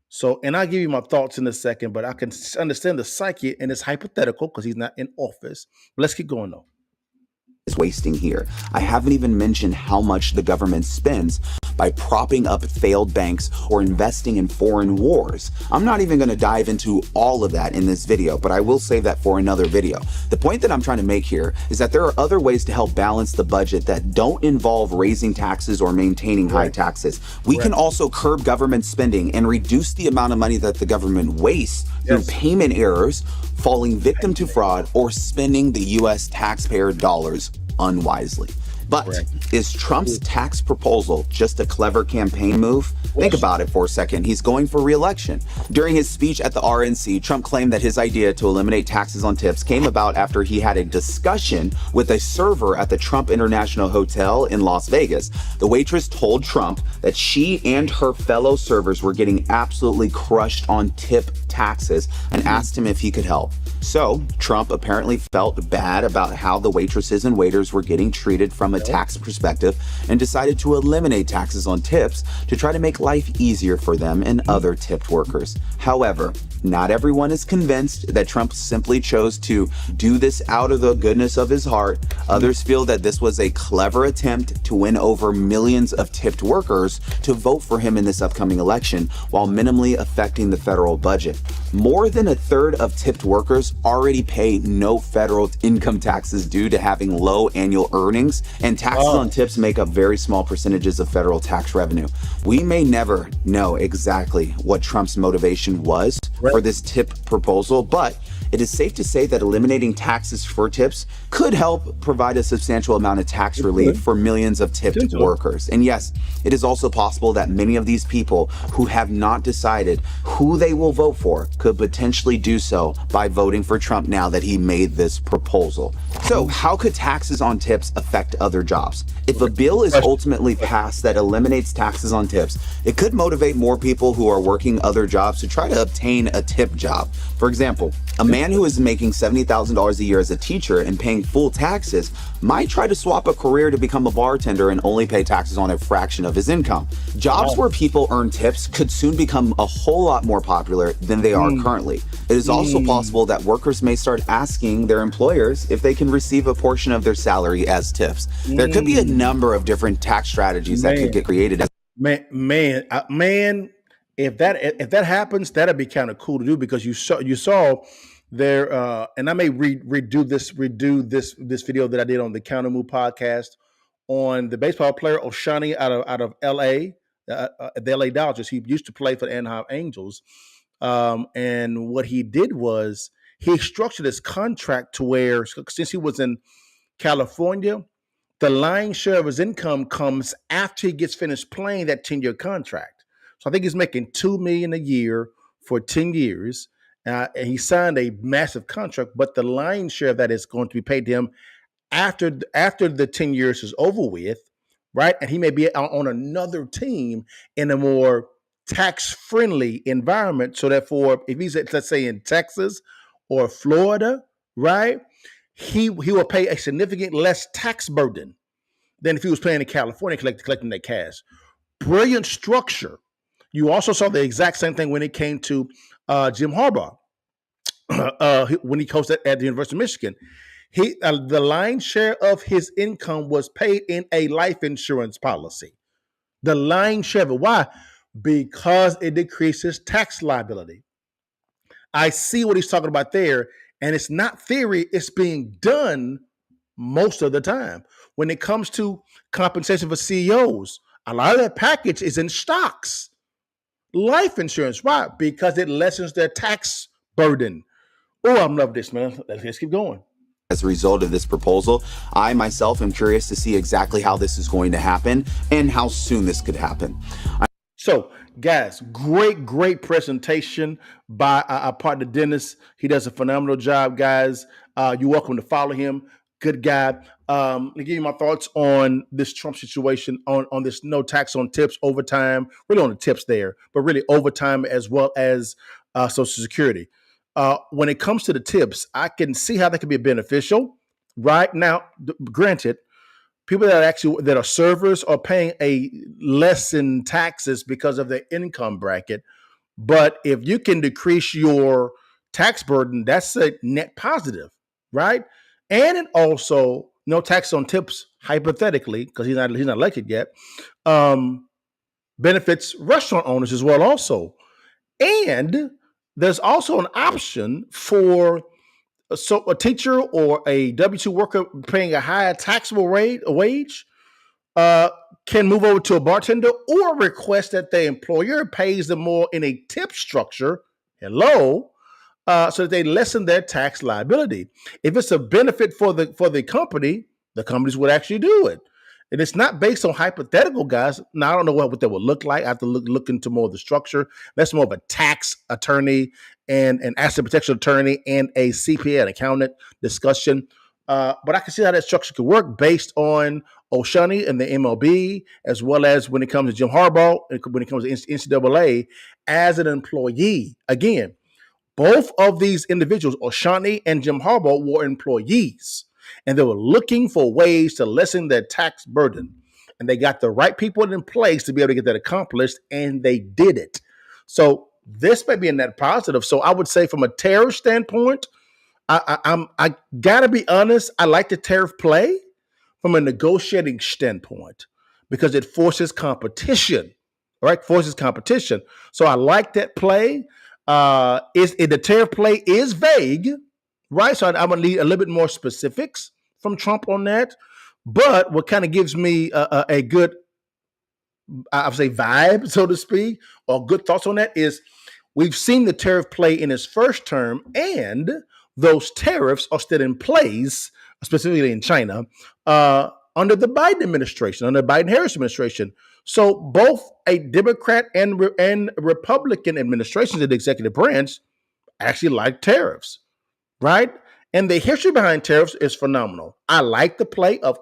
So, and I'll give you my thoughts in a second, but I can understand the psyche, and it's hypothetical because he's not in office. But let's keep going though. Is wasting here. I haven't even mentioned how much the government spends by propping up failed banks or investing in foreign wars. I'm not even going to dive into all of that in this video, but I will save that for another video. The point that I'm trying to make here is that there are other ways to help balance the budget that don't involve raising taxes or maintaining high taxes. We can also curb government spending and reduce the amount of money that the government wastes through payment errors, falling victim to fraud, or spending the U.S. taxpayer dollars unwisely. But is Trump's tax proposal just a clever campaign move? Think about it for a second. He's going for re-election. During his speech at the RNC, Trump claimed that his idea to eliminate taxes on tips came about after he had a discussion with a server at the Trump International Hotel in Las Vegas. The waitress told Trump that she and her fellow servers were getting absolutely crushed on tip taxes and asked him if he could help. So Trump apparently felt bad about how the waitresses and waiters were getting treated from a tax perspective and decided to eliminate taxes on tips to try to make life easier for them and other tipped workers. However, not everyone is convinced that Trump simply chose to do this out of the goodness of his heart. Others feel that this was a clever attempt to win over millions of tipped workers to vote for him in this upcoming election while minimally affecting the federal budget. More than a third of tipped workers already pay no federal income taxes due to having low annual earnings, and taxes on tips make up very small percentages of federal tax revenue. We may never know exactly what Trump's motivation was for this tip proposal, but it is safe to say that eliminating taxes for tips could help provide a substantial amount of tax relief for millions of tipped workers. And yes, it is also possible that many of these people who have not decided who they will vote for could potentially do so by voting for Trump now that he made this proposal. So how could taxes on tips affect other jobs? If a bill is ultimately passed that eliminates taxes on tips, it could motivate more people who are working other jobs to try to obtain a tip job. For example, a man who is making $70,000 a year as a teacher and paying full taxes might try to swap a career to become a bartender and only pay taxes on a fraction of his income. Jobs where people earn tips could soon become a whole lot more popular than they are currently. It is also possible that workers may start asking their employers if they can receive a portion of their salary as tips. There could be a number of different tax strategies that could get created. If that happens, that'd be kind of cool to do, because you saw there, and I may redo this video that I did on the Counter Move podcast on the baseball player Oshani out of L.A. The L.A. Dodgers. He used to play for the Anaheim Angels, and what he did was he structured his contract to where, since he was in California, the lion's share of his income comes after he gets finished playing that 10-year contract. So I think he's making $2 million a year for 10 years. And he signed a massive contract, but the lion's share of that is going to be paid to him after the 10 years is over with, right? And he may be on another team in a more tax-friendly environment. So therefore, if he's, let's say, in Texas or Florida, right, he will pay a significant less tax burden than if he was playing in California collecting that cash. Brilliant structure. You also saw the exact same thing when it came to Jim Harbaugh when he coached at the University of Michigan. The lion's share of his income was paid in a life insurance policy. The lion's share of it. Why? Because it decreases tax liability. I see what he's talking about there, and it's not theory. It's being done most of the time. When it comes to compensation for CEOs, A lot of that package is in stocks, life insurance. Why? Because it lessens their tax burden. Oh, I'm loving this, man. Let's keep going. As a result of this proposal, I myself am curious to see exactly how this is going to happen and how soon this could happen. So, guys, great presentation by our partner Dennis. He does a phenomenal job, guys. You're welcome to follow him. Good guy. Let me give you my thoughts on this Trump situation, on this no tax on tips, overtime, really on the tips there, but really overtime as well as Social Security. When it comes to the tips, I can see how that could be beneficial. Right now, granted, people that are servers are paying a less in taxes because of their income bracket. But if you can decrease your tax burden, that's a net positive, right? And it also no tax on tips, hypothetically, because he's not elected yet, benefits restaurant owners as well, also. And there's also an option for a teacher or a W-2 worker paying a higher taxable wage can move over to a bartender or request that the employer pays them more in a tip structure. Hello. So that they lessen their tax liability. If it's a benefit for the company, the companies would actually do it. And it's not based on hypothetical, guys. Now, I don't know what that would look like. I have to look into more of the structure. That's more of a tax attorney and an asset protection attorney and a CPA, an accountant discussion. But I can see how that structure could work based on O'Shaughnessy and the MLB, as well as when it comes to Jim Harbaugh, when it comes to NCAA, as an employee. Again, both of these individuals, O'Shaughnessy and Jim Harbaugh, were employees, and they were looking for ways to lessen their tax burden. And they got the right people in place to be able to get that accomplished, and they did it. So this may be a net positive. So I would say from a tariff standpoint, I gotta be honest, I like the tariff play from a negotiating standpoint because it forces competition, right? Forces competition. So I like that play. The tariff play is vague, right? So I'm gonna need a little bit more specifics from Trump on that. But what kind of gives me a good, I would say, vibe, so to speak, or good thoughts on that is we've seen the tariff play in his first term, and those tariffs are still in place, specifically in China, under the Biden administration, under the Biden-Harris administration. So both a Democrat and Republican administrations in the executive branch actually like tariffs, right? And the history behind tariffs is phenomenal. I like the play of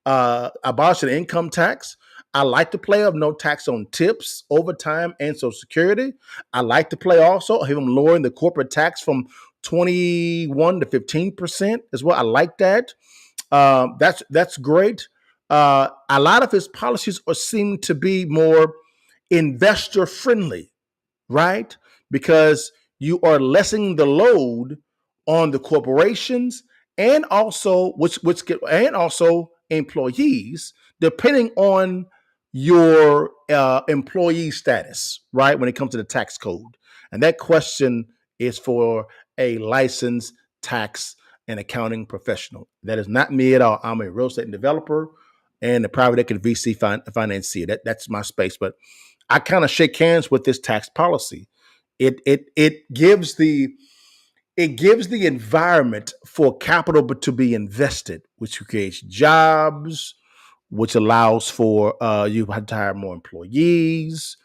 abolishing income tax. I like the play of no tax on tips, overtime, and Social Security. I like the play also of him lowering the corporate tax from 21 to 15% as well. I like that. That's great. A lot of his policies seem to be more investor friendly, right? Because you are lessening the load on the corporations and also and also employees, depending on your employee status, right? When it comes to the tax code. And that question is for a licensed tax and accounting professional. That is not me at all. I'm a real estate developer and a private equity VC financier. That's my space. But I kind of shake hands with this tax policy. It gives the environment for capital to be invested, which creates jobs, which allows for you to hire more employees,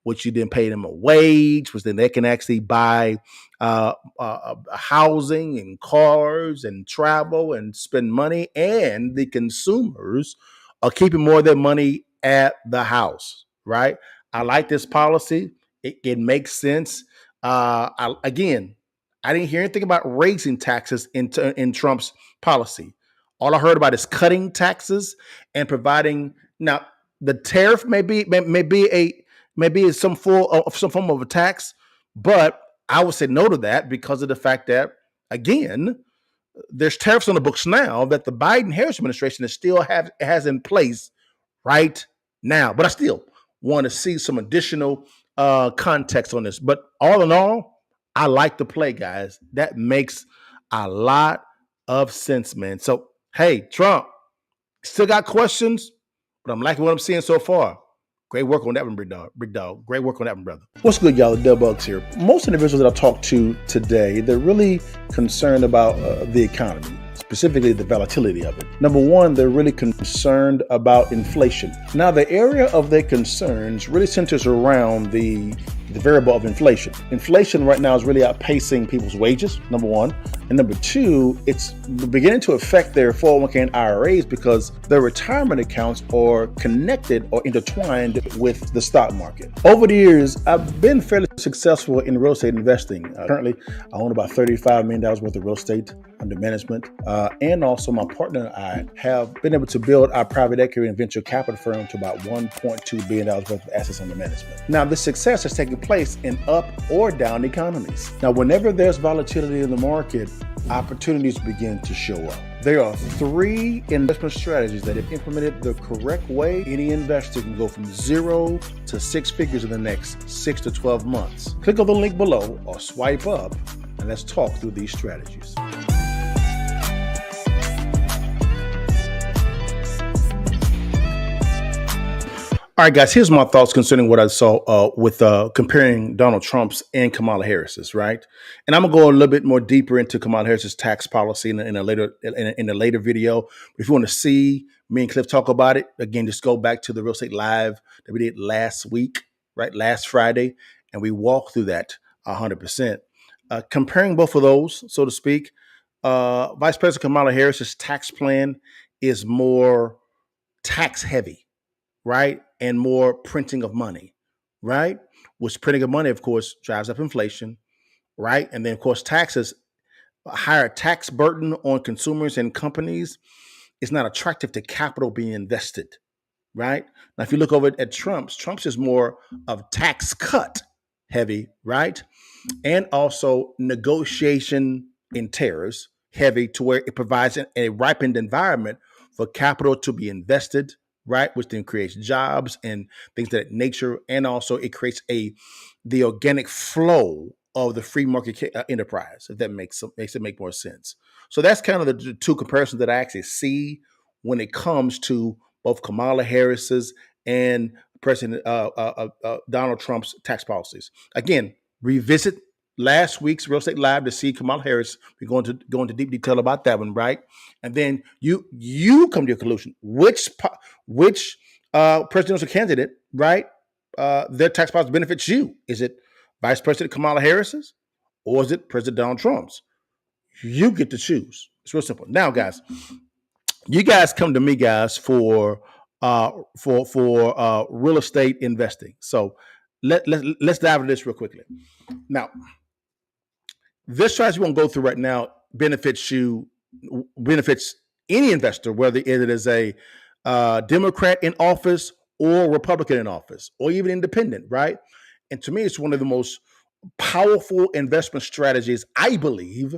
which you then pay them a wage, which then they can actually buy housing and cars and travel and spend money, and the consumers are keeping more of their money at the house, right? I like this policy. It makes sense. Again, I didn't hear anything about raising taxes in Trump's policy. All I heard about is cutting taxes and providing. Now, the tariff may be some form of a tax, but I would say no to that because of the fact that, again, there's tariffs on the books now that the Biden-Harris administration has in place right now. But I still want to see some additional context on this. But all in all, I like the play, guys. That makes a lot of sense, man. So, hey, Trump, still got questions? but I'm liking what I'm seeing so far. Great work on that one, big dog. Big dog. Great work on that one, brother. What's good, y'all? LaDale Buggs here. Most individuals that I talked to today, they're really concerned about the economy, specifically the volatility of it. Number one, they're really concerned about inflation. Now, the area of their concerns really centers around the variable of inflation. Inflation right now is really outpacing people's wages, number one. And number two, it's beginning to affect their 401k and IRAs because their retirement accounts are connected or intertwined with the stock market. Over the years, I've been fairly successful in real estate investing. Currently, I own about $35 million worth of real estate under management. And also my partner and I have been able to build our private equity and venture capital firm to about $1.2 billion worth of assets under management. Now, this success has taken place in up or down economies. Now, whenever there's volatility in the market, opportunities begin to show up. There are 3 investment strategies that, if implemented the correct way, any investor can go from 0 to 6 figures in the next 6 to 12 months. Click on the link below or swipe up and let's talk through these strategies. All right, guys, here's my thoughts concerning what I saw with comparing Donald Trump's and Kamala Harris's, right? And I'm going to go a little bit more deeper into Kamala Harris's tax policy in a later video. But if you want to see me and Cliff talk about it, again, just go back to the Real Estate Live that we did last week, right? Last Friday. And we walked through that 100%. Comparing both of those, so to speak, Vice President Kamala Harris's tax plan is more tax heavy, right? And more printing of money, right? Which printing of money, of course, drives up inflation, right? And then, of course, taxes, a higher tax burden on consumers and companies is not attractive to capital being invested, right? Now, if you look over at Trump's is more of tax cut heavy, right? And also negotiation in tariffs heavy to where it provides a ripened environment for capital to be invested, right? Which then creates jobs and things of that nature. And also it creates the organic flow of the free market enterprise, if that makes it make more sense. So that's kind of the 2 comparisons that I actually see when it comes to both Kamala Harris's and President Donald Trump's tax policies. Again, revisit last week's Real Estate Live to see Kamala Harris. We're going to go into deep detail about that one, right? And then you come to your conclusion. Which presidential candidate, right? Their tax policy benefits you. Is it Vice President Kamala Harris's, or is it President Donald Trump's? You get to choose. It's real simple. Now, guys, you guys come to me, guys, for real estate investing. So let's dive into this real quickly. Now, this strategy we're going to go through right now benefits any investor, whether it is a Democrat in office or Republican in office or even independent, right? And to me, it's one of the most powerful investment strategies, I believe,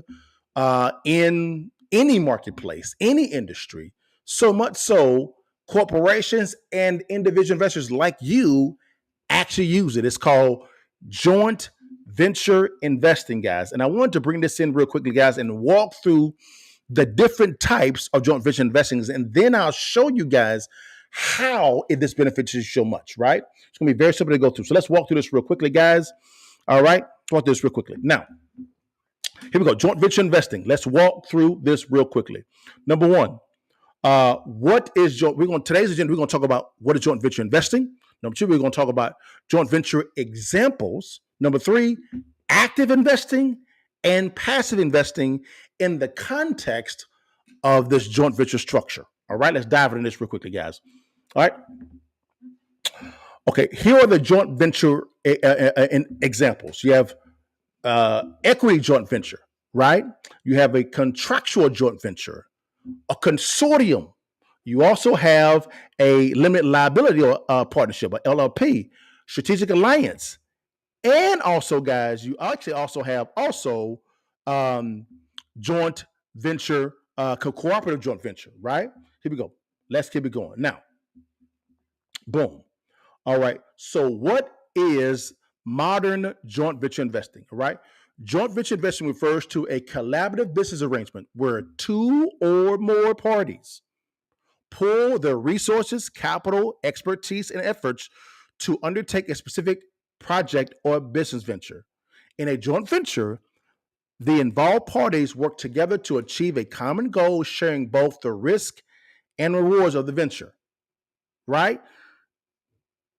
in any marketplace, any industry. So much so, corporations and individual investors like you actually use it. It's called joint venture investing, guys. And I wanted to bring this in real quickly, guys, and walk through the different types of joint venture investing. And then I'll show you guys how this benefits you so much, right? It's going to be very simple to go through. So let's walk through this real quickly, guys. All right. Walk through this real quickly. Now, here we go. Joint venture investing. Let's walk through this real quickly. Number one, what is today's agenda, we're going to talk about what is joint venture investing. Number 2, we're going to talk about joint venture examples. Number 3, active investing and passive investing in the context of this joint venture structure. All right, let's dive into this real quickly, guys. All right. Okay, here are the joint venture examples. You have equity joint venture, right? You have a contractual joint venture, a consortium. You also have a limited liability partnership, a LLP, strategic alliance. And also, guys, you actually also have joint venture, cooperative joint venture, right? Here we go. Let's keep it going. Now, boom. All right. So what is modern joint venture investing? All right. Joint venture investing refers to a collaborative business arrangement where 2 or more parties pool their resources, capital, expertise, and efforts to undertake a specific project or business venture. In a joint venture, the involved parties work together to achieve a common goal, sharing both the risk and rewards of the venture, right?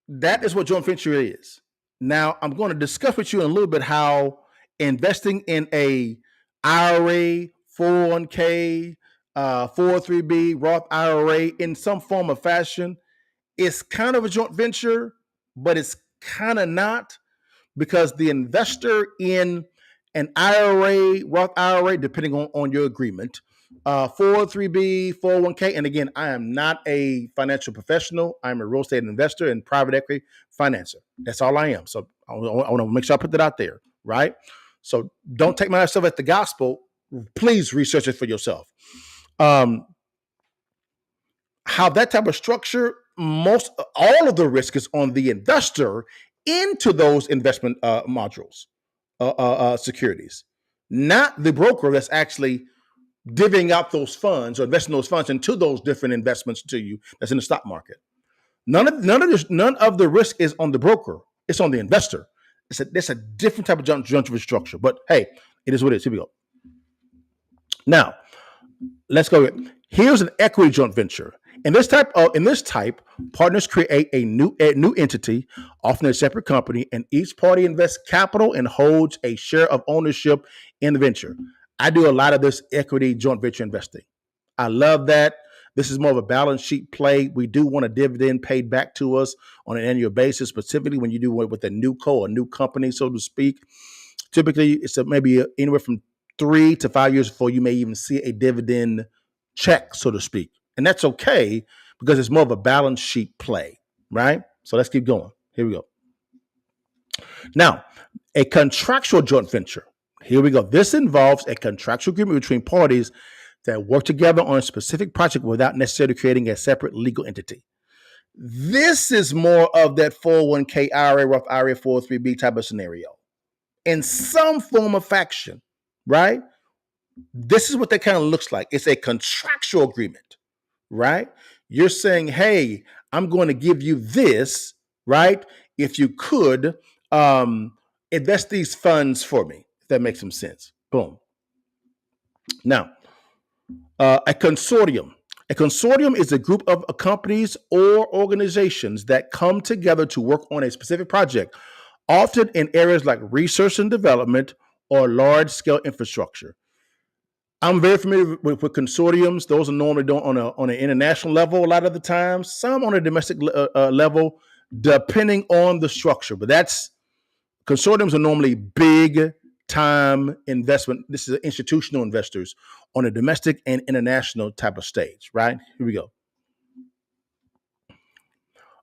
That is what joint venture is. Now, I'm going to discuss with you in a little bit how investing in a IRA, 401k, 403b, Roth IRA in some form of fashion is kind of a joint venture, but it's kind of not, because the investor in an IRA, Roth IRA, depending on your agreement, 403b, 401k, and again, I am not a financial professional. I'm a real estate investor and private equity financer. That's all I am. So I want to make sure I put that out there, right? So don't take myself as the gospel. Please research it for yourself. How that type of structure, all of the risk is on the investor into those investment modules, securities, not the broker that's actually divvying out those funds or investing those funds into those different investments to you that's in the stock market. None of the risk is on the broker. It's on the investor. It's a different type of joint venture structure. But hey, it is what it is. Here we go. Now, let's go. Here's an equity joint venture. In this type, partners create a new entity, often a separate company, and each party invests capital and holds a share of ownership in the venture. I do a lot of this equity joint venture investing. I love that. This is more of a balance sheet play. We do want a dividend paid back to us on an annual basis, specifically when you do it with a new a new company, so to speak. Typically, it's maybe anywhere from 3 to 5 years before you may even see a dividend check, so to speak. And that's okay because it's more of a balance sheet play, right? So let's keep going. Here we go. Now, a contractual joint venture. Here we go. This involves a contractual agreement between parties that work together on a specific project without necessarily creating a separate legal entity. This is more of that 401k, IRA, Roth IRA, 403b type of scenario in some form of fashion, right? This is what that kind of looks like. It's a contractual agreement, right? You're saying, hey, I'm going to give you this, right? If you could invest these funds for me, if that makes some sense. Boom. Now, a consortium. A consortium is a group of companies or organizations that come together to work on a specific project, often in areas like research and development or large-scale infrastructure. I'm very familiar with consortiums. Those are normally done on an international level a lot of the times, some on a domestic level, depending on the structure. But consortiums are normally big time investment. This is institutional investors on a domestic and international type of stage, right? Here we go.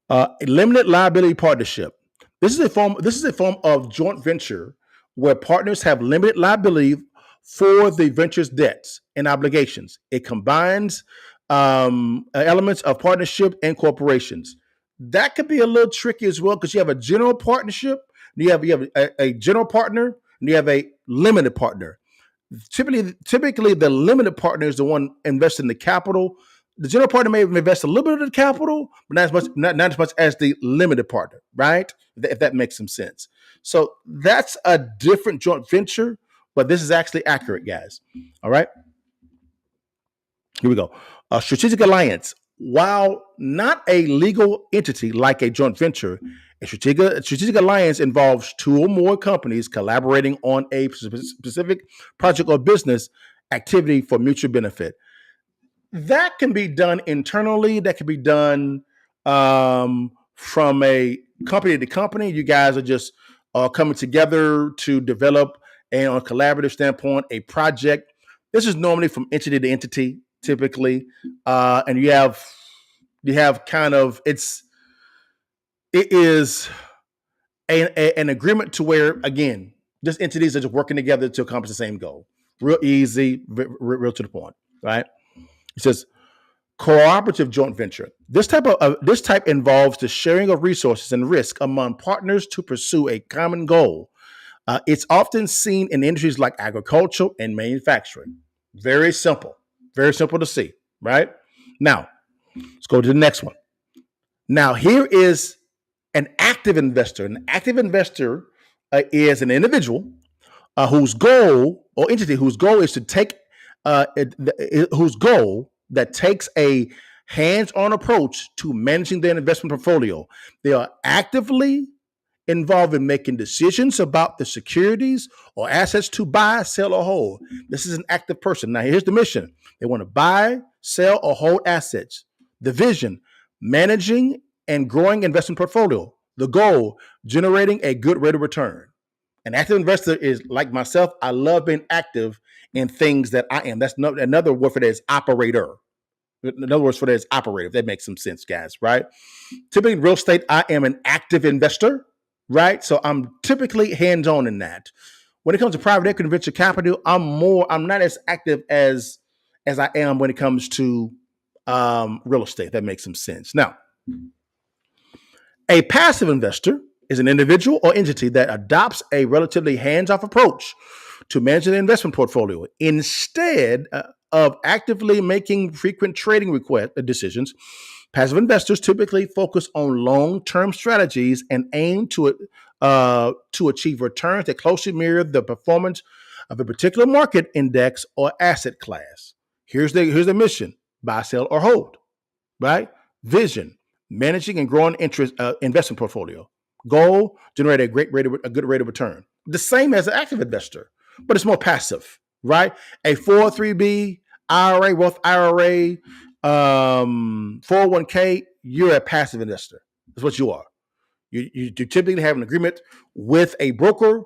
A limited liability partnership. This is a form of joint venture where partners have limited liability for the venture's debts and obligations. It combines elements of partnership and corporations. That could be a little tricky as well because you have a general partnership, you have a general partner, and you have a limited partner. Typically, the limited partner is the one investing the capital. The general partner may invest a little bit of the capital, but not as much as the limited partner, right? If that makes some sense. So that's a different joint venture, but this is actually accurate, guys. All right. Here we go. A strategic alliance. While not a legal entity like a joint venture, a strategic alliance involves 2 or more companies collaborating on a specific project or business activity for mutual benefit. That can be done internally. That can be done from a company to company. You guys are just coming together to develop, and on a collaborative standpoint, a project. This is normally from entity to entity, typically, and you have kind of it is an agreement to where, again, just entities are just working together to accomplish the same goal. Real easy, real to the point, right? It says cooperative joint venture. This type involves the sharing of resources and risk among partners to pursue a common goal. It's often seen in industries like agriculture and manufacturing. Very simple to see, right? Now, Let's go to the next one. Now, here is an active investor. An active investor is an individual whose goal or entity whose goal is to take whose goal that takes a hands-on approach to managing their investment portfolio. They are actively involved in making decisions about the securities or assets to buy, sell, or hold. This is an active person. Now, here's the mission. They want to buy, sell, or hold assets. The vision, managing and growing investment portfolio. The goal, generating a good rate of return. An active investor is like myself. I love being active in things that I am. That's another word for that is operator. In other words, for that is operator. If that makes some sense, guys, right? Typically in real estate, I am an active investor, right? So I'm typically hands-on in that. When it comes to private equity and venture capital, I'm not as active as I am when it comes to real estate. That makes some sense. Now, a passive investor is an individual or entity that adopts a relatively hands-off approach to managing the investment portfolio. Instead of actively making frequent trading decisions, passive investors typically focus on long-term strategies and aim to achieve returns that closely mirror the performance of a particular market index or asset class. Here's the mission: buy, sell, or hold. Right? Vision: managing and growing investment portfolio. Goal: generate a good rate of return. The same as an active investor, but it's more passive, right? A 403b, IRA, Roth IRA, 401k, you're a passive investor. That's what you are. You typically have an agreement with a broker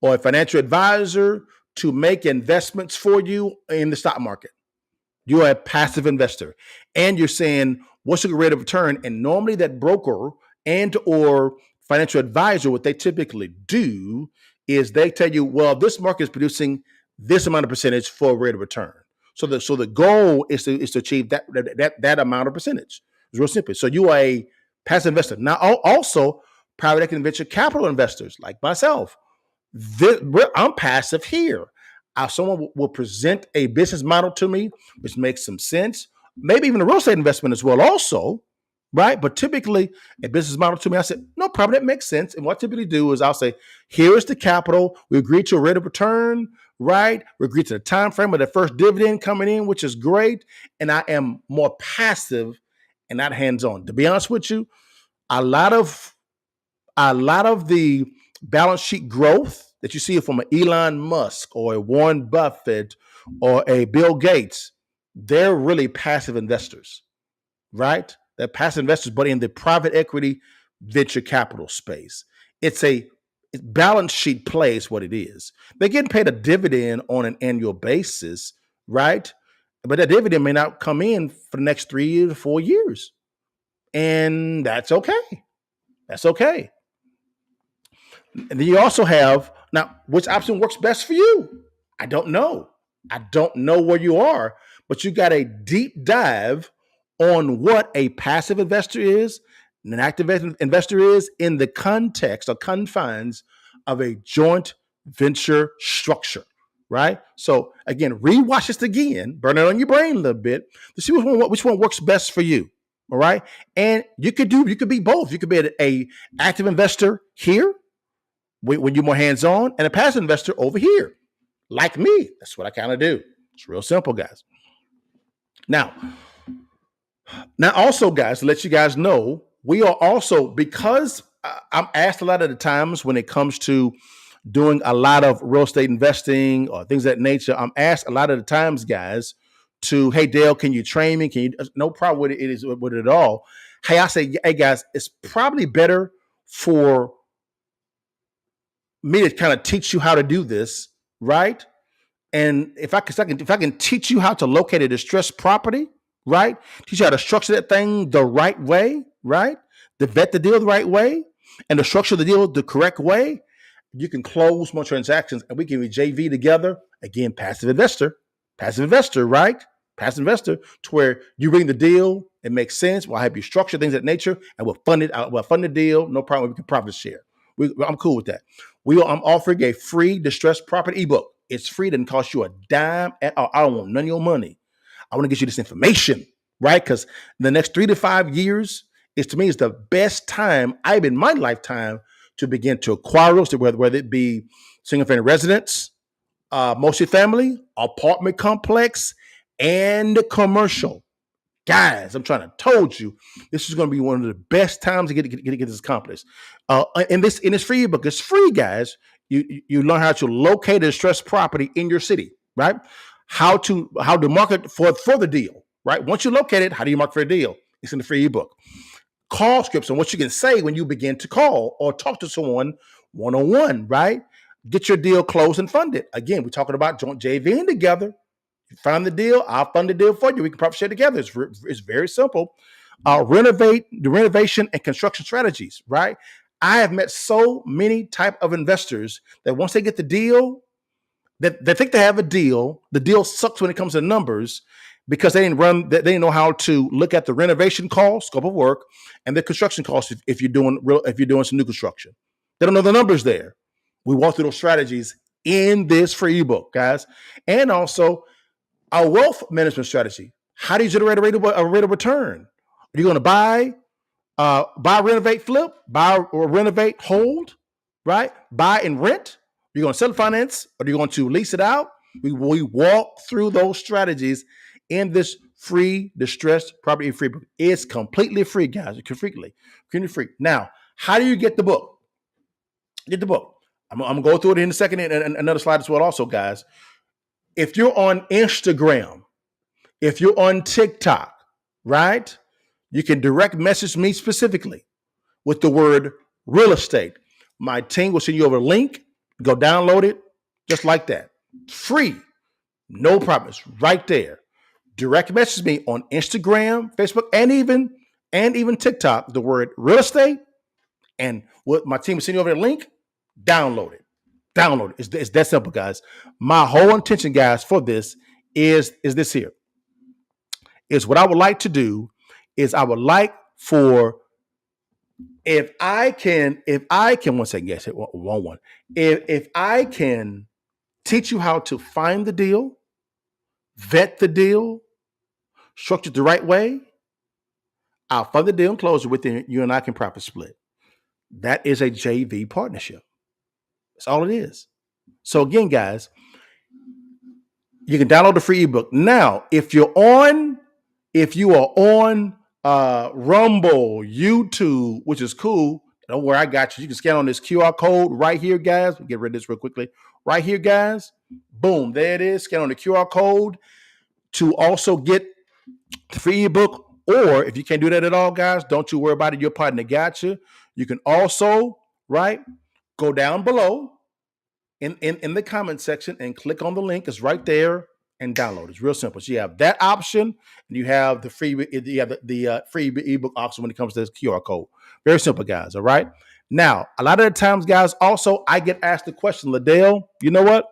or a financial advisor to make investments for you in the stock market. You're a passive investor, and you're saying, what's the rate of return? And normally that broker and or financial advisor, what they typically do is they tell you, well, this market is producing this amount of percentage for a rate of return. So the goal is to achieve that amount of percentage. It's real simple. So you are a passive investor. Now, also private equity and venture capital investors like myself, I'm passive here. Someone will present a business model to me, which makes some sense. Maybe even a real estate investment as well also, right? But typically a business model to me, I said, no problem, that makes sense. And what I typically do is I'll say, here is the capital. We agree to a rate of return, right? We agree to the time frame of the first dividend coming in, which is great. And I am more passive and not hands-on. To be honest with you, a lot of the balance sheet growth that you see from an Elon Musk or a Warren Buffett or a Bill Gates, they're really passive investors, right? They're passive investors, but in the private equity venture capital space. It's balance sheet play is what it is. They're getting paid a dividend on an annual basis, right? But that dividend may not come in for the next 3 to 4 years. And that's okay. That's okay. And then you also have, now, which option works best for you? I don't know. I don't know where you are, but you got a deep dive on what a passive investor is and an active investor is in the context or confines of a joint venture structure, right? So again, rewatch this again, burn it on your brain a little bit to see which one works best for you. All right. And you could be both. You could be a active investor here when you're more hands-on and a passive investor over here. Like me. That's what I kind of do. It's real simple, guys. Now also, guys, to let you guys know, we are also, because I'm asked a lot of the times when it comes to doing a lot of real estate investing or things of that nature, I'm asked a lot of the times, guys, to, hey, Dale, can you train me? Can you? No problem with it at all. Hey, I say, hey, guys, it's probably better for me to kind of teach you how to do this, right? And if I can teach you how to locate a distressed property, right? Teach you how to structure that thing the right way, right? To vet the deal the right way and to structure the deal the correct way, you can close more transactions and we can be JV together. Again, passive investor, right? Passive investor to where you bring the deal, it makes sense. We'll help you structure things of that nature and we'll fund it. We'll fund the deal. No problem. We can profit share. I'm cool with that. I'm offering a free distressed property ebook. It's free. It doesn't cost you a dime at all. I don't want none of your money. I want to get you this information, right? Because the next 3 to 5 years is, to me, is the best time I've in my lifetime to begin to acquire real estate, whether it be single family residence, multifamily, apartment complex, and commercial. Guys, I'm trying to told you, this is going to be one of the best times to get this accomplished. In this free ebook, it's free, guys. You learn how to locate a distressed property in your city, right? How to market for the deal, right? Once you locate it, how do you market for a deal? It's in the free ebook. Call scripts on what you can say when you begin to call or talk to someone one-on-one, right? Get your deal closed and funded. Again, we're talking about joint JVing together. You find the deal, I'll fund the deal for you. We can profit share together. It's very simple. Renovation and construction strategies, right? I have met so many type of investors that once they get the deal, that they think they have a deal. The deal sucks when it comes to numbers because they didn't know how to look at the renovation cost, scope of work, and the construction costs if you're doing some new construction. They don't know the numbers there. We walk through those strategies in this free ebook, guys, and also our wealth management strategy. How do you generate a rate of return? Are you going to buy, renovate, flip, buy or renovate, hold, right? Buy and rent? You're going to sell finance, or are you going to lease it out? We walk through those strategies in this free distressed property free book. It's completely free, guys. It's completely free. Now, how do you get the book? Get the book. I'm going to go through it in a second and another slide as well also, guys. If you're on Instagram, if you're on TikTok, right, you can direct message me specifically with the word real estate. My team will send you over a link. Go download it just like that. Free. No problem. It's right there. Direct message me on Instagram, Facebook, and even TikTok, the word real estate. And what my team will send you over a link. Download it. Download it. It's that simple, guys. My whole intention, guys, for this is this here. Is what I would like to do is I would like for if I can 1 second, yes, one. If I can teach you how to find the deal, vet the deal, structure it the right way, I'll fund the deal and close it within you and I can profit split. That is a JV partnership. That's all it is. So again, guys, you can download the free ebook. Now, if you are on Rumble, YouTube, which is cool, don't worry, I got you. You can scan on this QR code right here, guys. We'll get rid of this real quickly. Right here, guys. Boom, there it is. Scan on the QR code to also get the free ebook. Or if you can't do that at all, guys, don't you worry about it. Your partner got you. You can also, right, go down below in the comment section and click on the link. It's right there and download. It's real simple. So you have that option, and you have the free free ebook option when it comes to this QR code. Very simple, guys. All right. Now, a lot of the times, guys, also I get asked the question, LaDale, you know what?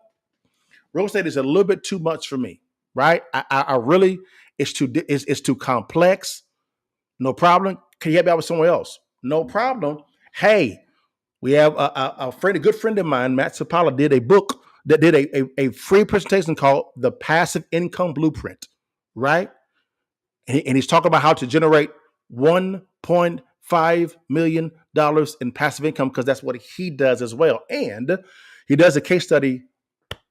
Real estate is a little bit too much for me, right? I really it's too complex. No problem. Can you help me out with someone else? No problem. Hey, we have a good friend of mine, Matt Sapala, did a book that did a free presentation called The Passive Income Blueprint, right? And he's talking about how to generate $1.5 million in passive income because that's what he does as well. And he does a case study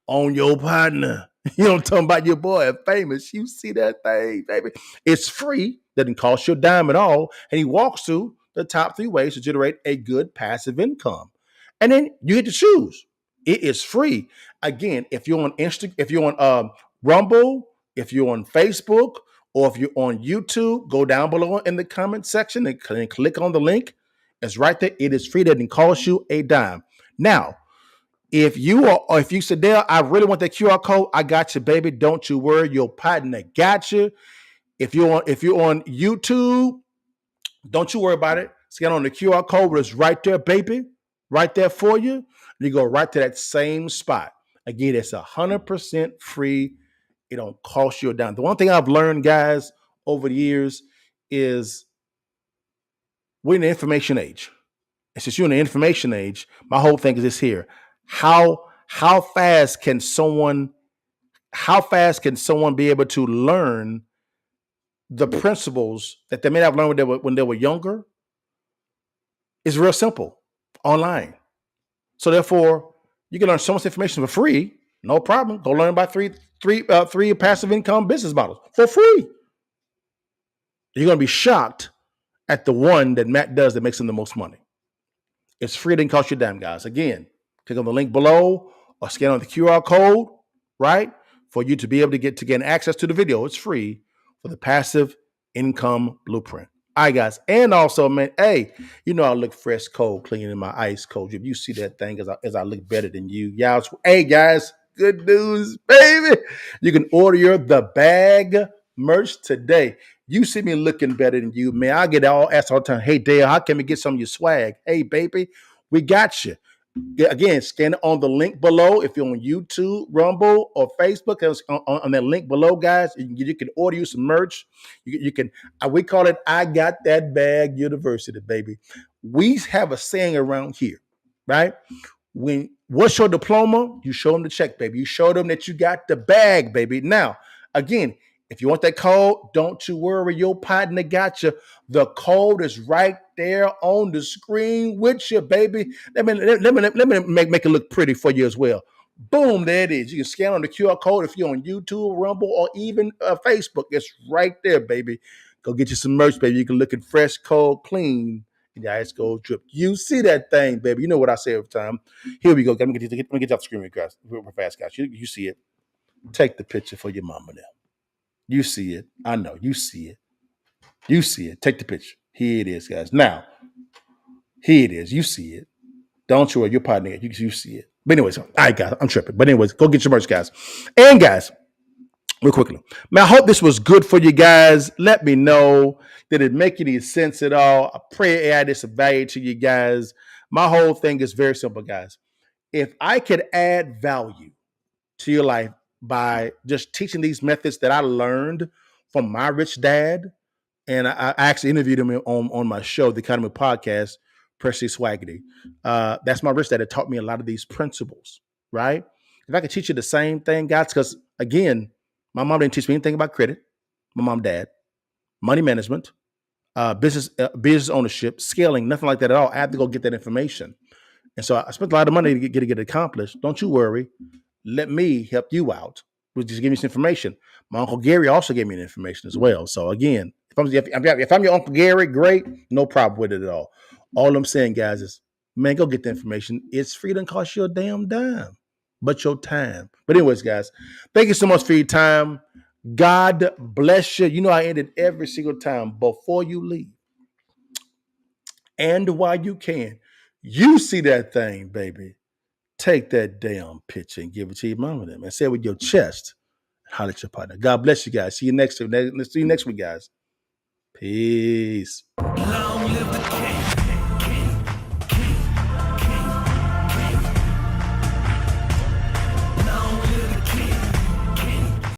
on your partner. You know what I'm talking about? Your boy, famous. You see that thing, baby. It's free. Doesn't cost you a dime at all. And he walks through the top 3 ways to generate a good passive income. And then you get to choose. It is free. Again, if you're on if you're on Rumble, if you're on Facebook, or if you're on YouTube, go down below in the comment section and click on the link. It's right there. It is free. That didn't cost you a dime. Now, if you said, Dale, I really want that QR code, I got you, baby. Don't you worry. Your partner got you. If you're on YouTube, don't you worry about it. Scan on the QR code, but it's right there, baby. Right there for you. And you go right to that same spot. Again, it's 100% free. It don't cost you a dime. The one thing I've learned, guys, over the years is we're in the information age. And since you're in the information age, my whole thing is this here. How fast can someone be able to learn the principles that they may have learned when they were younger is real simple online. So therefore, you can learn so much information for free, no problem. Go learn about three passive income business models for free. You're going to be shocked at the one that Matt does that makes him the most money. It's free. It didn't cost you a dime, guys. Again, click on the link below or scan on the QR code, right? For you to be able to gain access to the video. It's free for the passive income blueprint. All right, guys. And also, man, hey, you know I look fresh, cold, clean in my ice cold. If you see that thing as I look better than you, y'all. Hey, guys, good news, baby. You can order the bag merch today. You see me looking better than you, man. I get asked all the time, hey, Dale, how can we get some of your swag? Hey, baby, we got you. Again, scan on the link below. If you're on YouTube, Rumble, or Facebook, on that link below, guys, you can order you some merch. You can, we call it I Got That Bag University, baby. We have a saying around here, right? What's your diploma? You show them the check, baby. You show them that you got the bag, baby. Now, again, if you want that code, don't you worry. Your partner got you. The code is right there on the screen with you, baby. Let me make it look pretty for you as well. Boom, there it is. You can scan on the QR code if you're on YouTube, Rumble, or even Facebook. It's right there, baby. Go get you some merch, baby. You can look at fresh, cold, clean. And your ice cold drip. You see that thing, baby. You know what I say every time. Here we go. Let me get you off the screen real fast, guys. You see it. Take the picture for your mama now. You see it. I know. You see it. You see it. Take the picture. Here it is, guys. Now, here it is. You see it. Don't you worry. Your partner. You see it. But anyways, all right, guys. I'm tripping. But anyways, go get your merch, guys. And guys, real quickly, man, I hope this was good for you guys. Let me know. Did it make any sense at all? I pray it added some value to you guys. My whole thing is very simple, guys. If I could add value to your life by just teaching these methods that I learned from my rich dad, and I actually interviewed him on my show, the Economy Podcast, Percy Swaggity. That's my rich dad that taught me a lot of these principles, right? If I could teach you the same thing, guys, because again, my mom didn't teach me anything about credit. My mom, dad, money management, business ownership, scaling, nothing like that at all. I had to go get that information. And so I spent a lot of money to get it accomplished. Don't you worry. Let me help you out. We'll just give you some information. My Uncle Gary also gave me the information as well. So again, if I'm your Uncle Gary, great, no problem with it at all. All I'm saying, guys, is, man, go get the information. It's free. It doesn't cost you a damn dime, but your time. But anyways, guys, thank you so much for your time. God bless you. You know I end it every single time. Before you leave and while you can, you see that thing, baby. Take that damn picture and give it to your mama and say it with your chest. Holler at your partner. God bless you guys. See you next week, guys. Peace. Long live the king.